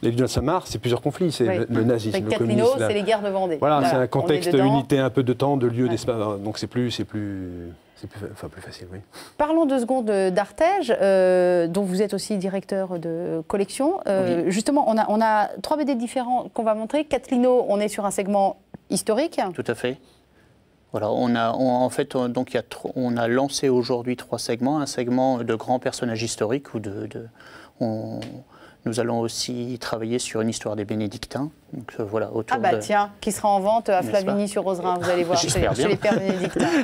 L'élie de Natte-Saint-Marc, c'est plusieurs conflits, c'est le nazisme, le communisme. Catlino, c'est les guerres de Vendée. Voilà, c'est un contexte, unité un peu de temps, de lieu, d'espace. Donc c'est plus facile, oui. Parlons 2 secondes d'Artege, dont vous êtes aussi directeur de collection. Oui. Justement, on a 3 BD différents qu'on va montrer. Catlino, on est sur un segment historique. Tout à fait. Voilà, on a lancé aujourd'hui 3 segments. Un segment de grands personnages historiques nous allons aussi travailler sur une histoire des bénédictins. Donc, voilà, tiens, qui sera en vente à Flavigny-sur-Roserain, vous allez voir, chez les pères bénédictins.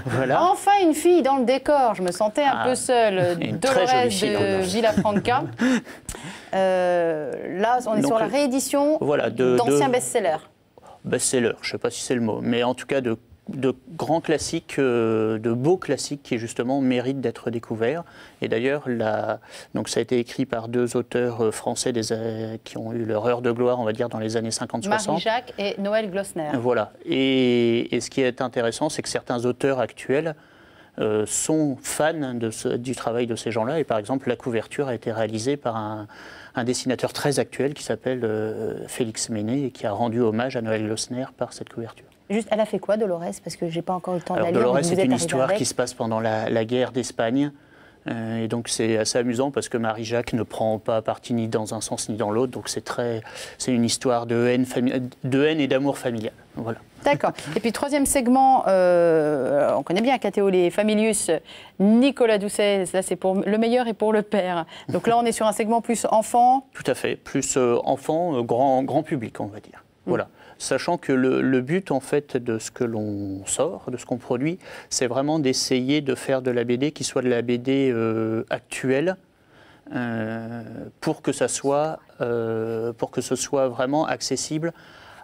Voilà. Enfin une fille dans le décor, je me sentais un peu seule. Dolores de Villafranca. Là, on est sur la réédition d'anciens best-sellers. Best-sellers, je ne sais pas si c'est le mot, mais en tout cas de grands classiques, de beaux classiques qui justement méritent d'être découverts. Et d'ailleurs, donc ça a été écrit par 2 auteurs français qui ont eu leur heure de gloire, on va dire, dans les années 50-60. Marie-Jacques et Noël Glossner. Voilà. Et ce qui est intéressant, c'est que certains auteurs actuels sont fans du travail de ces gens-là. Et par exemple, la couverture a été réalisée par un dessinateur très actuel qui s'appelle Félix Ménet et qui a rendu hommage à Noël Glossner par cette couverture. Juste, elle a fait quoi, Dolores? Parce que je n'ai pas encore eu le temps de la lire. Dolores, c'est une histoire qui se passe pendant la guerre d'Espagne. Et donc c'est assez amusant parce que Marie-Jacques ne prend pas parti ni dans un sens ni dans l'autre. Donc c'est une histoire de haine et d'amour familial. Voilà. D'accord. Et puis 3e segment, on connaît bien Catéolé, Familius, Nicolas Doucet, là c'est pour le meilleur et pour le père. Donc là on est sur un segment plus enfant. Tout à fait, plus enfant, grand public on va dire. Voilà. Sachant que le but en fait de ce que l'on sort, de ce qu'on produit, c'est vraiment d'essayer de faire de la BD qui soit de la BD actuelle, pour que ce soit vraiment accessible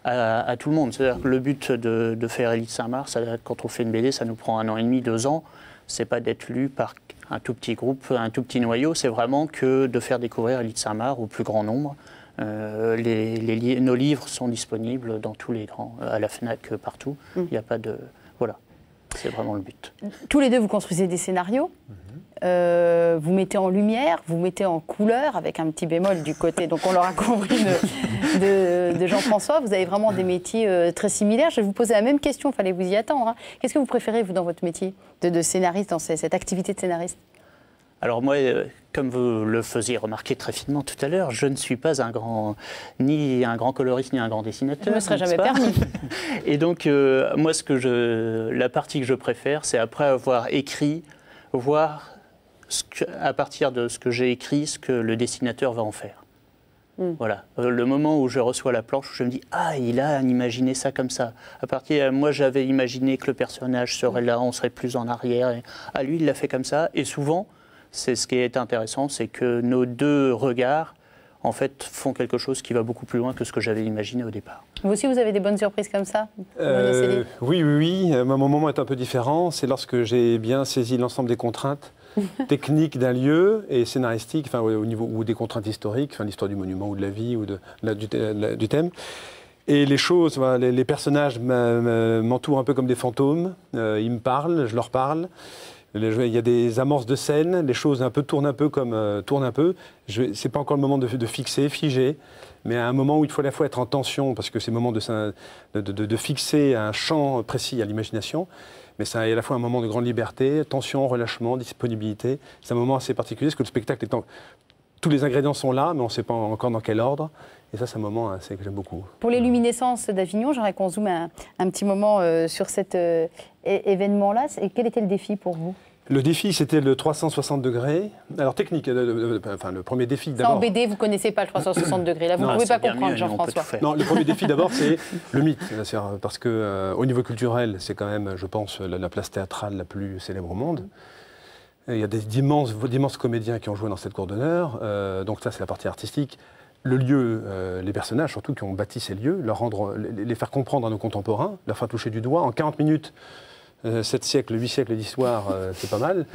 à tout le monde. C'est-à-dire que le but de faire Élie de Saint-Marc, quand on fait une BD, ça nous prend 1 an et demi, 2 ans. C'est pas d'être lu par un tout petit groupe, un tout petit noyau. C'est vraiment que de faire découvrir Élie de Saint-Marc au plus grand nombre. Nos livres sont disponibles dans tous les grands, à la FNAC, partout. Il n'y a pas de... Voilà, c'est vraiment le but. Tous les deux, vous construisez des scénarios. Vous mettez en lumière, vous mettez en couleur, avec un petit bémol du côté, donc on l'aura compris, de Jean-François. Vous avez vraiment des métiers très similaires. Je vais vous poser la même question, il fallait vous y attendre. Hein. Qu'est-ce que vous préférez, vous, dans votre métier de scénariste, dans cette activité de scénariste? Alors moi, comme vous le faisiez remarquer très finement tout à l'heure, je ne suis pas ni un grand coloriste ni un grand dessinateur. Je ne me serais jamais permis. Et donc, moi, la partie que je préfère, c'est après avoir écrit, voir à partir de ce que j'ai écrit, ce que le dessinateur va en faire. Voilà. Le moment où je reçois la planche, je me dis « Ah, il a imaginé ça comme ça ». Moi, j'avais imaginé que le personnage serait là, on serait plus en arrière. Et, lui, il l'a fait comme ça. Et souvent... C'est ce qui est intéressant, c'est que nos 2 regards, en fait, font quelque chose qui va beaucoup plus loin que ce que j'avais imaginé au départ. Vous aussi, vous avez des bonnes surprises comme ça? Oui. Mon moment est un peu différent. C'est lorsque j'ai bien saisi l'ensemble des contraintes techniques d'un lieu et scénaristiques, au niveau ou des contraintes historiques, l'histoire du monument ou de la vie ou du thème. Et les choses, les personnages m'entourent un peu comme des fantômes. Ils me parlent, je leur parle. Il y a des amorces de scène, les choses tournent un peu. C'est pas encore le moment de fixer, figer, mais à un moment où il faut à la fois être en tension, parce que c'est le moment de fixer un champ précis à l'imagination, mais c'est à la fois un moment de grande liberté, tension, relâchement, disponibilité. C'est un moment assez particulier, parce que le spectacle étant... Tous les ingrédients sont là, mais on ne sait pas encore dans quel ordre. Et ça, c'est un moment que j'aime beaucoup. Pour les luminescences d'Avignon, j'aimerais qu'on zoome un petit moment sur cet événement-là. Et quel était le défi pour vous? Le défi, c'était le 360 degrés. Alors, technique, le premier défi d'abord... Ça, en BD, vous ne connaissez pas le 360 degrés. Là, vous ne pouvez pas comprendre, Jean-François. Non, le premier défi, d'abord, c'est le mythe. Parce qu'au niveau culturel, c'est quand même, je pense, la place théâtrale la plus célèbre au monde. Il y a d'immenses comédiens qui ont joué dans cette cour d'honneur. Donc ça, c'est la partie artistique. Le lieu, les personnages, surtout, qui ont bâti ces lieux, les faire comprendre à nos contemporains, leur faire toucher du doigt. En 40 minutes, 7 siècles, 8 siècles d'histoire, c'est pas mal.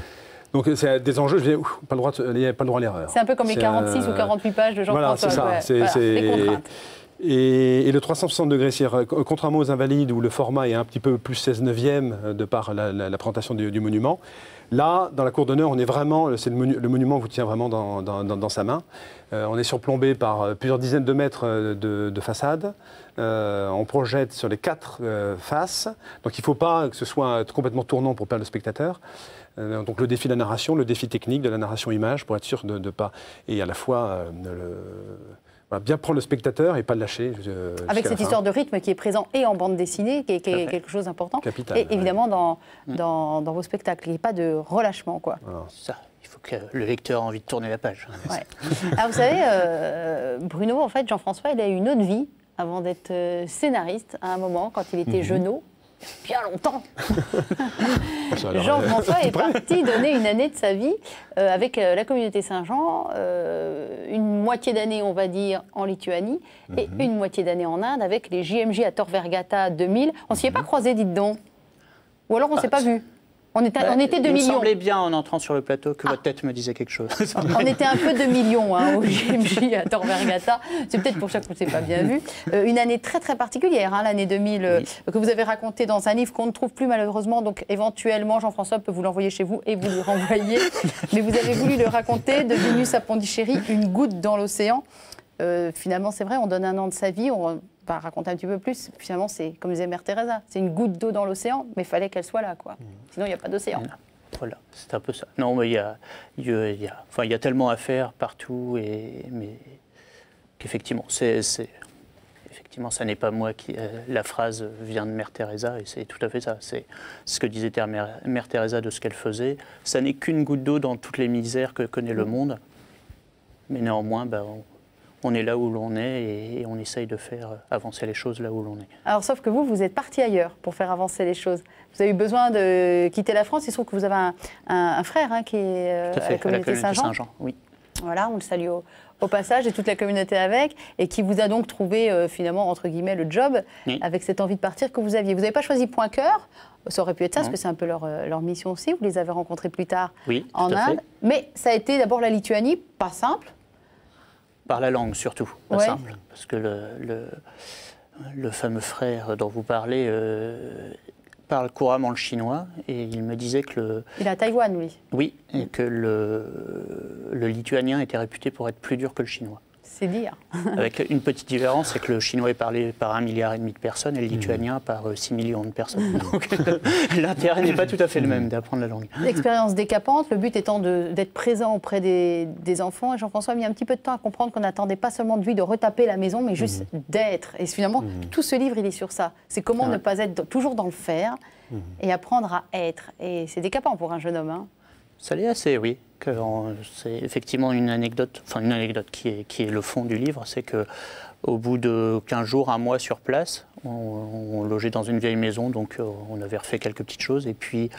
Donc c'est des enjeux, je disais, pas le droit à l'erreur. C'est un peu comme les 46 ou 48 pages de Jean-François. Voilà, c'est ça. Les contraintes. Et le 360 degrés, c'est-à-dire, contrairement aux Invalides, où le format est un petit peu plus 16/9 de par la présentation du monument, là, dans la cour d'honneur, on est vraiment, le monument vous tient vraiment dans sa main. On est surplombé par plusieurs dizaines de mètres de façade. On projette sur les 4 faces. Donc il ne faut pas que ce soit complètement tournant pour perdre le spectateur. Donc le défi de la narration, le défi technique de la narration image, pour être sûr de ne pas... Et à la fois... bien prendre le spectateur et pas le lâcher. Avec cette histoire de rythme qui est présent et en bande dessinée, qui est quelque chose d'important. Capital, et évidemment dans vos spectacles. Il n'y a pas de relâchement, quoi. Voilà. Ça, il faut que le lecteur ait envie de tourner la page. Ouais. Alors vous savez, Bruno, en fait, Jean-François, il a eu une autre vie avant d'être scénariste à un moment, quand il était jeunot. Bien longtemps. Jean-François est parti donner une année de sa vie avec la communauté Saint-Jean, une moitié d'année, on va dire, en Lituanie, et une moitié d'année en Inde avec les JMJ à Tor Vergata 2000. On s'y est pas croisés, dites donc. Ou alors on s'est pas vu. On était 2 millions. Il me semblait bien en entrant sur le plateau que votre tête me disait quelque chose. On était un peu 2 millions au JMJ à Tor Vergata. C'est peut-être pour ça qu'on ne s'est pas bien vu. Une année très très particulière, l'année 2000, que vous avez racontée dans un livre qu'on ne trouve plus malheureusement. Donc éventuellement, Jean-François peut vous l'envoyer chez vous et vous le renvoyer. Mais vous avez voulu le raconter, de Vénus à Pondichéry, une goutte dans l'océan. Finalement, c'est vrai, on donne un an de sa vie, on va raconter un petit peu plus. Finalement, c'est comme disait Mère Teresa, c'est une goutte d'eau dans l'océan, mais il fallait qu'elle soit là, quoi. Sinon, il n'y a pas d'océan. Voilà, c'est un peu ça. Non, mais il y a tellement à faire partout, mais qu'effectivement, effectivement, ça n'est pas moi qui... la phrase vient de Mère Teresa, et c'est tout à fait ça. C'est ce que disait Mère Teresa de ce qu'elle faisait. Ça n'est qu'une goutte d'eau dans toutes les misères que connaît le monde, mais néanmoins, on est là où l'on est et on essaye de faire avancer les choses là où l'on est. Alors, sauf que vous êtes parti ailleurs pour faire avancer les choses. Vous avez eu besoin de quitter la France. Il se trouve que vous avez un frère qui est à la communauté Saint-Jean. Oui. Voilà, on le salue au passage et toute la communauté avec, et qui vous a donc trouvé finalement, entre guillemets, le job avec cette envie de partir que vous aviez. Vous n'avez pas choisi Point Cœur, ça aurait pu être ça, parce que c'est un peu leur mission aussi. Vous les avez rencontrés plus tard en Inde. Mais ça a été d'abord la Lituanie, pas simple. Par la langue surtout, pas simple, parce que le fameux frère dont vous parlez parle couramment le chinois, et il me disait que Il est à Taïwan, lui. Oui, et que le lituanien était réputé pour être plus dur que le chinois. C'est dire. Avec une petite différence, c'est que le chinois est parlé par 1,5 milliard de personnes et le lituanien par 6 millions de personnes. Donc l'intérêt n'est pas tout à fait le même d'apprendre la langue. Expérience décapante, le but étant d'être présent auprès des enfants. Et Jean-François a mis un petit peu de temps à comprendre qu'on n'attendait pas seulement de lui de retaper la maison, mais juste d'être. Et finalement, tout ce livre, il est sur ça. C'est comment ne pas être toujours dans le faire et apprendre à être. Et c'est décapant pour un jeune homme. Ça l'est assez, oui. C'est effectivement une anecdote qui est le fond du livre, c'est qu'au bout de 15 jours, un mois sur place, on logeait dans une vieille maison, donc on avait refait quelques petites choses, et puis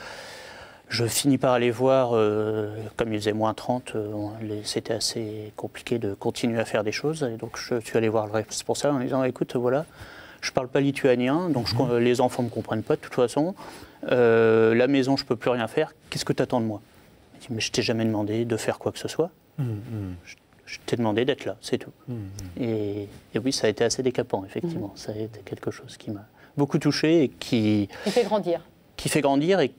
je finis par aller voir, comme il faisait moins 30, c'était assez compliqué de continuer à faire des choses, et donc je suis allé voir le responsable en disant, écoute, voilà, je ne parle pas lituanien, donc les enfants ne me comprennent pas de toute façon, la maison, je ne peux plus rien faire, qu'est-ce que tu attends de moi ? Mais je t'ai jamais demandé de faire quoi que ce soit. Je t'ai demandé d'être là, c'est tout. Et oui, ça a été assez décapant, effectivement. Ça a été quelque chose qui m'a beaucoup touché et qui fait grandir. Qui fait grandir et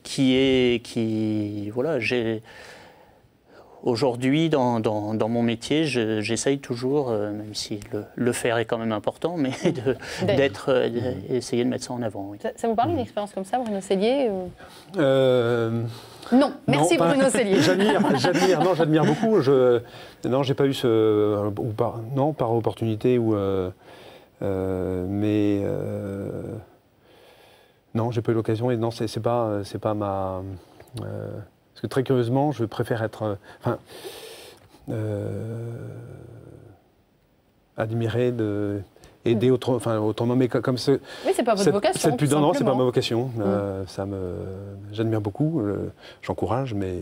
voilà, Aujourd'hui, dans mon métier, j'essaye toujours, même si le faire est quand même important, mais essayer de mettre ça en avant. Oui. Ça vous parle d'une expérience comme ça, Bruno Cellier Non, merci non, Bruno Cellier. J'admire beaucoup. Non, j'ai pas eu par opportunité non, j'ai pas eu l'occasion et non, c'est pas ma. Parce que très curieusement, je préfère être, admiré, aider autrement, mais comme ce. Oui, c'est pas votre vocation. Non, c'est pas ma vocation. J'admire beaucoup, j'encourage, mais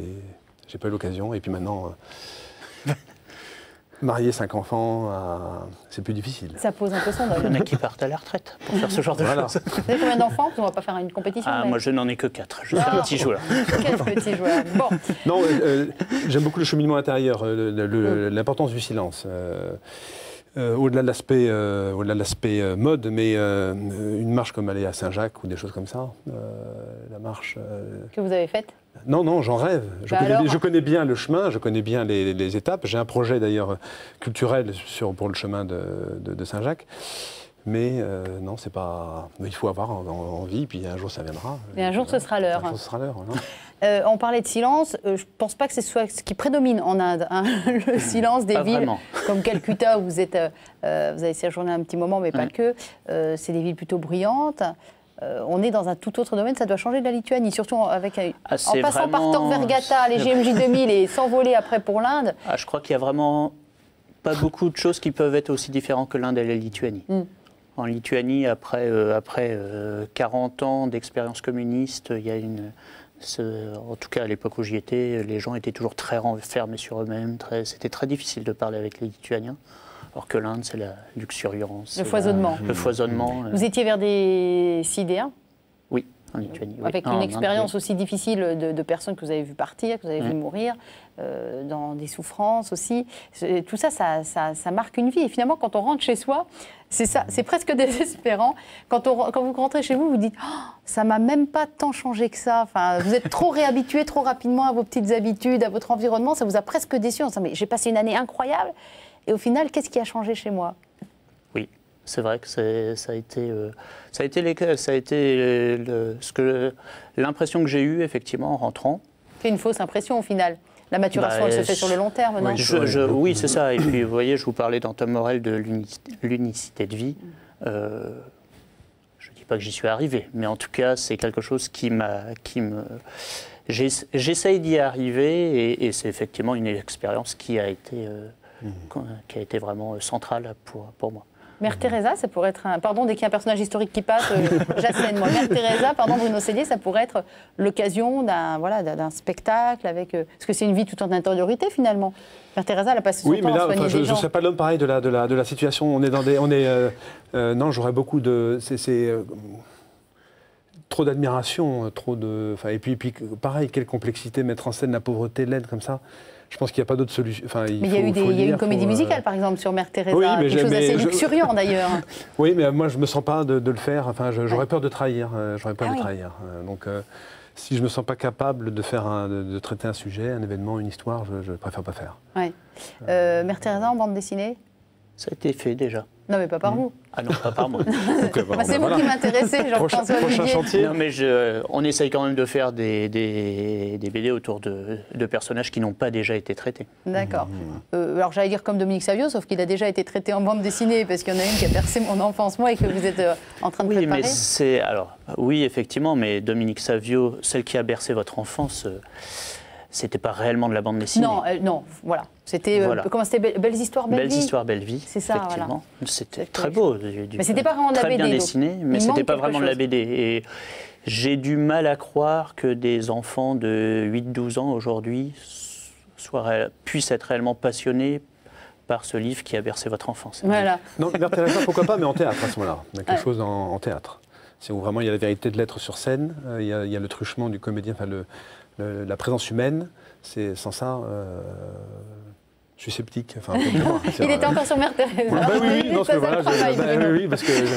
j'ai pas eu l'occasion. Et puis maintenant, marier 5 enfants, c'est plus difficile. Ça pose un peu son deuil. Il y en a qui partent à la retraite pour faire ce genre de choses. Vous avez combien d'enfants? On va pas faire une compétition. Moi, je n'en ai que 4. Je suis un petit joueur. Quel petit joueur. Bon. Non, j'aime beaucoup le cheminement intérieur, l'importance du silence. Au-delà de l'aspect mode, mais une marche comme aller à Saint-Jacques ou des choses comme ça, la marche... Que vous avez faite? Non, j'en rêve. Je connais bien le chemin, je connais bien les étapes. J'ai un projet d'ailleurs culturel pour le chemin de Saint-Jacques. Mais non, c'est pas... Il faut avoir envie, puis un jour ça viendra. Et un jour ce sera l'heure. Un jour ce sera l'heure, voilà. On parlait de silence, je ne pense pas que ce soit ce qui prédomine en Inde, hein, le silence des villes, vraiment. Comme Calcutta où vous avez séjourné un petit moment, mais pas que. C'est des villes plutôt bruyantes. On est dans un tout autre domaine, ça doit changer de la Lituanie, surtout en passant par Tor Vergata, les GMJ 2000 et s'envoler après pour l'Inde. Je crois qu'il y a vraiment pas beaucoup de choses qui peuvent être aussi différentes que l'Inde et la Lituanie. En Lituanie, après 40 ans d'expérience communiste, il y a en tout cas à l'époque où j'y étais, les gens étaient toujours très renfermés sur eux-mêmes. C'était très difficile de parler avec les Lituaniens. Alors que l'Inde, c'est la luxuriance. Le foisonnement. Le foisonnement. Vous étiez vers des sidéens? Oui, en Lituanie. Oui. Avec une expérience aussi difficile de personnes que vous avez vues partir, que vous avez vues mourir, dans des souffrances aussi. Tout ça, ça marque une vie. Et finalement, quand on rentre chez soi, c'est ça, c'est presque désespérant. Quand vous rentrez chez vous, vous dites ça m'a même pas tant changé que ça. Enfin, vous êtes trop réhabitué trop rapidement à vos petites habitudes, à votre environnement. Ça vous a presque déçu. Mais j'ai passé une année incroyable. Et au final, qu'est-ce qui a changé chez moi? Oui, c'est vrai que ça a été l'impression que j'ai eue effectivement en rentrant. C'est une fausse impression au final. La maturation, elle se fait sur le long terme, non? Oui, c'est ça. Et puis, vous voyez, je vous parlais dans Tom Morel de l'unicité de vie. Je ne dis pas que j'y suis arrivé, mais en tout cas, c'est quelque chose j'essaye d'y arriver, et c'est effectivement une expérience qui a été vraiment centrale pour moi. Mère Teresa, ça pourrait être pardon, dès qu'il y a un personnage historique qui passe, j'assène moi. Mère Teresa, pardon, Bruno Cellier, ça pourrait être l'occasion d'un spectacle avec... parce que c'est une vie tout en intériorité, finalement. Mère Teresa, elle a passé son temps à soigner des gens. Je ne serais pas l'homme pareil de la situation. On est dans des... non, j'aurais beaucoup de... trop d'admiration, et puis, pareil, quelle complexité, mettre en scène la pauvreté, l'aide comme ça. Je pense qu'il n'y a pas d'autre solution. Mais il y a eu une comédie musicale, par exemple, sur Mère Teresa, quelque chose d'assez luxuriant, d'ailleurs. Oui, mais moi, je ne me sens pas de le faire. Enfin, j'aurais peur de trahir. Donc, si je ne me sens pas capable de traiter un sujet, un événement, une histoire, je préfère pas faire. Ouais. Mère Teresa en bande dessinée? Ça a été fait déjà. Non, mais pas par vous. Ah non, pas par moi. C'est vous qui m'intéressez, Jean-François Olivier. Chantier. Non, mais on essaye quand même de faire des BD autour de personnages qui n'ont pas déjà été traités. D'accord. Alors j'allais dire comme Dominique Savio, sauf qu'il a déjà été traité en bande dessinée, parce qu'il y en a une qui a bercé mon enfance, moi, et que vous êtes en train de préparer. Oui, effectivement, mais Dominique Savio, celle qui a bercé votre enfance... C'était pas réellement de la bande dessinée. Non, voilà. C'était comment c'était Belles histoires, belle vie. Belles histoires, belle vie. C'est ça, effectivement. Voilà. C'était très beau. Mais c'était pas vraiment de la BD. Très bien dessiné, mais c'était pas vraiment de la BD. Et j'ai du mal à croire que des enfants de 8-12 ans aujourd'hui puissent être réellement passionnés par ce livre qui a bercé votre enfance. Voilà. Non, Mère Teresa, pourquoi pas, mais en théâtre à ce moment-là. Il y a quelque chose en théâtre. C'est où vraiment il y a la vérité de l'être sur scène, il y a le truchement du comédien, la présence humaine, sans ça, je suis sceptique. Enfin, il était encore sur Mère Teresa. Oui, non, ça le travail.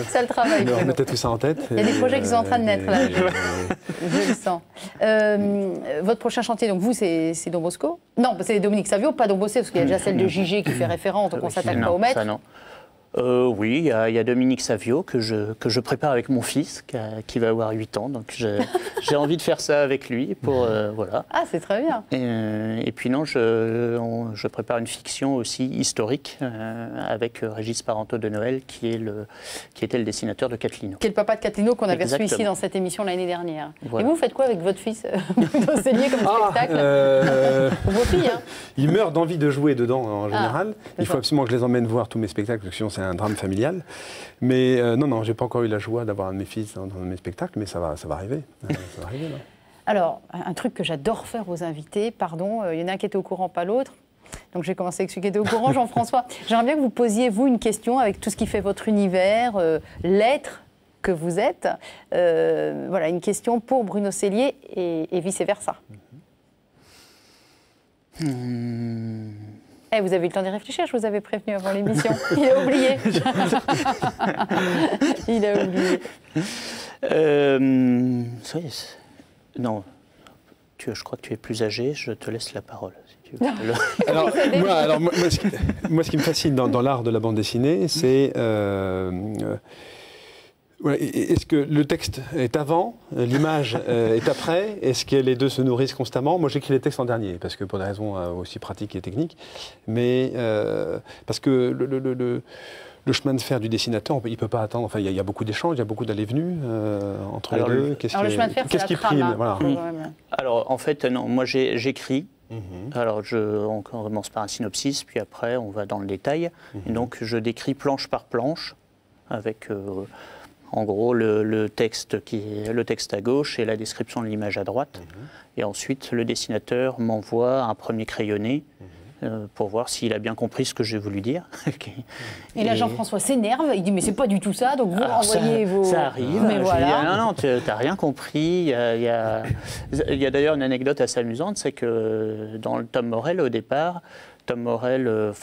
Ça le travail. On mettait tout ça en tête. Il y a des projets qui sont en train de naître là. Je le sens. Votre prochain chantier, donc vous, c'est Don Bosco? Non, c'est Dominique Savio, pas Don Bosco, parce qu'il y a déjà celle de Gigé qui fait référence, donc on ne s'attaque pas au maître. Ça, non. Oui, il y a Dominique Savio que je prépare avec mon fils qui va avoir 8 ans. Donc j'ai envie de faire ça avec lui pour voilà. Ah, c'est très bien. Et puis non, je prépare une fiction aussi historique avec Régis Parenteau de Noël qui était le dessinateur de Catlino. Qui est le papa de Catlino qu'on avait reçu ici dans cette émission l'année dernière. Voilà. Et vous faites quoi avec votre fils d'enseigner comme spectacle Vos filles, hein. Il meurt d'envie de jouer dedans en général. Il faut absolument que je les emmène voir tous mes spectacles, parce que sinon c'est un drame familial. Mais non, j'ai pas encore eu la joie d'avoir un de mes fils dans mes spectacles, mais ça va arriver. Ça va arriver là. Alors, un truc que j'adore faire aux invités, pardon, il y en a un qui était au courant, pas l'autre. Donc j'ai commencé avec celui qui était au courant, Jean-François. J'aimerais bien que vous posiez, vous, une question avec tout ce qui fait votre univers, l'être que vous êtes. Voilà, une question pour Bruno Cellier et vice-versa. Eh, vous avez eu le temps d'y réfléchir, je vous avais prévenu avant l'émission. Il a oublié. Il a oublié. Non, je crois que tu es plus âgé, je te laisse la parole. Si tu veux. Moi, ce qui me fascine dans l'art de la bande dessinée, c'est... Est-ce que le texte est avant, l'image est après? Est-ce que les deux se nourrissent constamment? Moi, j'écris les textes en dernier, parce que pour des raisons aussi pratiques et techniques, mais parce que le chemin de fer du dessinateur, il ne peut pas attendre. Enfin, il y a beaucoup d'échanges, il y a beaucoup d'allées-venues entre les deux. Le chemin de fer, c'est la trame. Voilà. Alors, en fait, non, moi, j'écris. Alors, on commence par un synopsis, puis après, on va dans le détail. Et donc, je décris planche par planche, avec... en gros, le texte à gauche et la description de l'image à droite. Et ensuite, le dessinateur m'envoie un premier crayonné pour voir s'il a bien compris ce que j'ai voulu dire. Et là, Jean-François s'énerve, il dit « mais c'est pas du tout ça », donc vous renvoyez vos... Ça arrive, mais voilà. Dis, non, t'as rien compris. Il y a d'ailleurs une anecdote assez amusante, c'est que dans le Tom Morel, au départ, Tom Morel,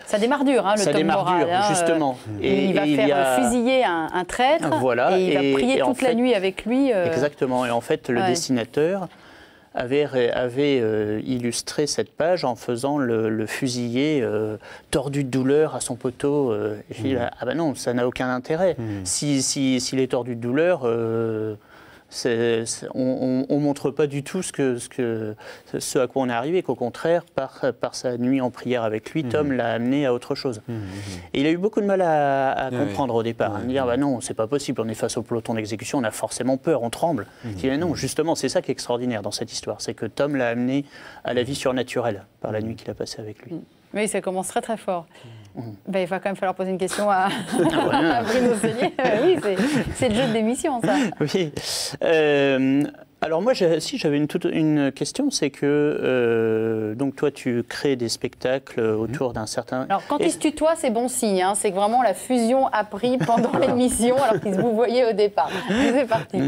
ça démarre dur, hein, le Tom Morel. Justement. Et il va faire fusiller un traître, voilà, et il va prier toute la nuit avec lui. Exactement. Et en fait, le dessinateur avait illustré cette page en faisant le fusiller tordu de douleur à son poteau. Et je dis, ah ben non, ça n'a aucun intérêt. S'il est tordu de douleur... on ne montre pas du tout ce à quoi on est arrivé, qu'au contraire, par sa nuit en prière avec lui, Tom l'a amené à autre chose. Et il a eu beaucoup de mal à comprendre au départ, à me dire bah non, c'est pas possible, on est face au peloton d'exécution, on a forcément peur, on tremble. Il dit non, justement, c'est ça qui est extraordinaire dans cette histoire, c'est que Tom l'a amené à la vie surnaturelle par la nuit qu'il a passée avec lui. Oui, ça commence très très fort. Ben, il va quand même falloir poser une question à Bruno Cellier. Oui, c'est le jeu de l'émission, ça. Oui. Alors moi, j'avais une question, c'est que donc toi, tu crées des spectacles autour d'un certain... Alors quand il se tutoie, c'est bon signe, hein, c'est que vraiment la fusion a pris pendant l'émission, alors qu'ils vous voyaient au départ. C'est parti.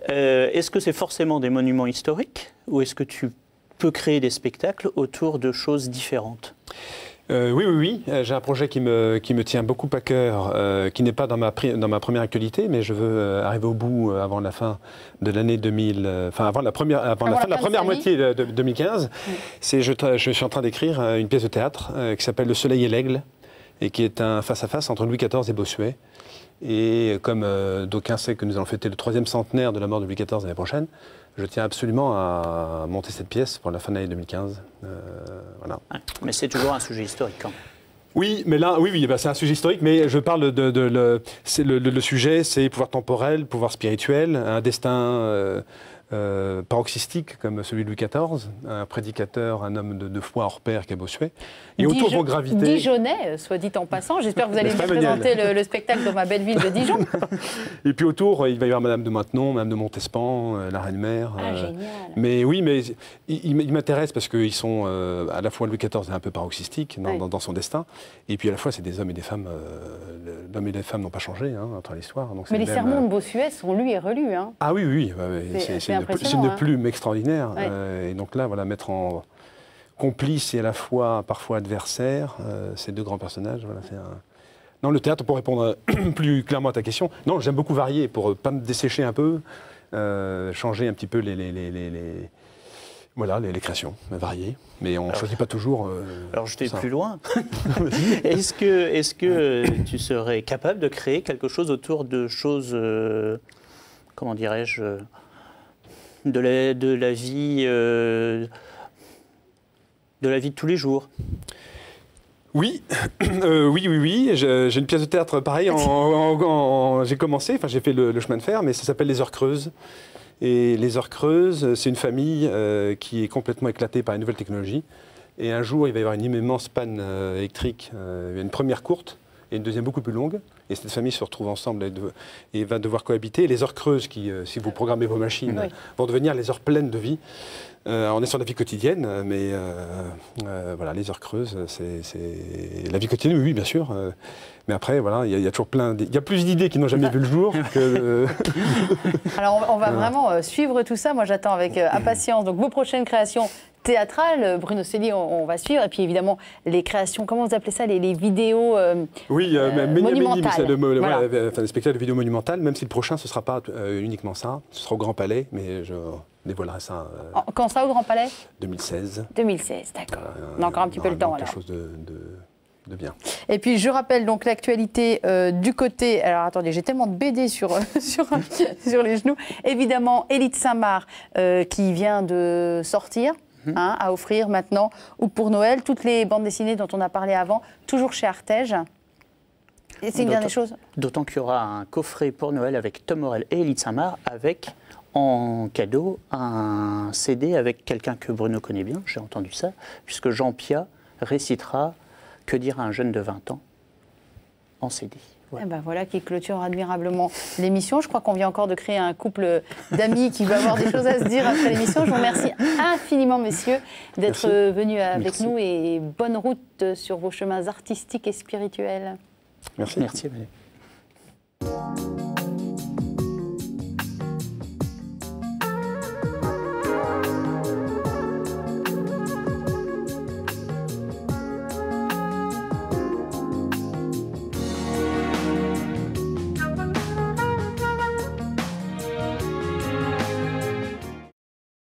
Est-ce que c'est forcément des monuments historiques, ou est-ce que tu peux créer des spectacles autour de choses différentes? Oui. J'ai un projet qui me tient beaucoup à cœur, qui n'est pas dans ma première actualité, mais je veux arriver au bout avant la fin de l'année 2000, avant la fin de la première moitié de 2015. Je suis en train d'écrire une pièce de théâtre qui s'appelle Le Soleil et l'Aigle, et qui est un face-à-face entre Louis XIV et Bossuet. Et comme d'aucuns savent que nous allons fêter le 3e centenaire de la mort de Louis XIV l'année prochaine, je tiens absolument à monter cette pièce pour la fin de l'année 2015. Voilà. Mais c'est toujours un sujet historique quand même. Oui, mais là, oui, c'est un sujet historique, mais je parle le sujet, c'est pouvoir temporel, pouvoir spirituel, un destin paroxystique comme celui de Louis XIV, un prédicateur, un homme de foi hors pair qu'est Bossuet. Et autour vont graviter... Dijonnais, soit dit en passant. J'espère que vous allez nous présenter le spectacle dans ma belle ville de Dijon. Et puis autour, il va y avoir Madame de Maintenon, Madame de Montespan, la Reine-Mère. Ah, génial. Mais oui, mais ils m'intéressent parce qu'ils sont à la fois Louis XIV est un peu paroxystique dans son destin, et puis à la fois c'est des hommes et des femmes. L'homme et les femmes n'ont pas changé à travers l'histoire. Mais les sermons de Bossuet sont lus et relus. Hein. Ah oui. C'est une plume extraordinaire. Ouais. Et donc là, voilà, mettre en complice et à la fois parfois adversaire ces deux grands personnages. Voilà, Non, le théâtre, pour répondre plus clairement à ta question, non, j'aime beaucoup varier pour ne pas me dessécher un peu. changer un petit peu voilà, les créations, variées. Mais on ne choisit pas toujours. Alors je vais plus loin. Est-ce que tu serais capable de créer quelque chose autour de choses, comment dirais-je, de la vie de tous les jours? Oui, oui. J'ai une pièce de théâtre pareil. J'ai commencé, enfin j'ai fait le chemin de fer, mais ça s'appelle Les Heures Creuses. Et Les Heures Creuses, c'est une famille qui est complètement éclatée par les nouvelles technologies. Et un jour, il va y avoir une immense panne électrique. Il y a une première courte et une deuxième beaucoup plus longue. Et cette famille se retrouve ensemble et va devoir cohabiter. Les heures creuses, qui, si vous programmez vos machines, vont devenir les heures pleines de vie. On est sur la vie quotidienne, mais voilà, les heures creuses, c'est la vie quotidienne, oui, bien sûr. Mais après, voilà, il y a toujours il y a plus d'idées qui n'ont jamais vu le jour que... Alors, on va vraiment suivre tout ça. Moi, j'attends avec impatience. Donc, vos prochaines créations théâtrales, Bruno Celli, on va suivre. Et puis, évidemment, les créations, comment vous appelez ça, les vidéos monumentales. Voilà. Les spectacles de vidéos monumentales, même si le prochain, ce ne sera pas uniquement ça. Ce sera au Grand Palais, mais je dévoilerai ça. Quand sera au Grand Palais ? 2016. 2016, d'accord. On a encore un petit peu le temps, alors. Quelque chose de bien. Et puis je rappelle donc l'actualité du côté. Alors attendez, j'ai tellement de BD sur les genoux. Évidemment, Élite Saint-Marc qui vient de sortir. À offrir maintenant ou pour Noël. Toutes les bandes dessinées dont on a parlé avant, toujours chez Artege. Et c'est une dernière chose. D'autant qu'il y aura un coffret pour Noël avec Tom Morel et Élite Saint-Marc avec en cadeau un CD avec quelqu'un que Bruno connaît bien, j'ai entendu ça, puisque Jean Piat récitera Que dire à un jeune de 20 ans en CD. Voilà. Et ben voilà qui clôture admirablement l'émission. Je crois qu'on vient encore de créer un couple d'amis qui va avoir des choses à se dire après l'émission. Je vous remercie infiniment, messieurs, d'être venus avec nous et bonne route sur vos chemins artistiques et spirituels. Merci. Merci.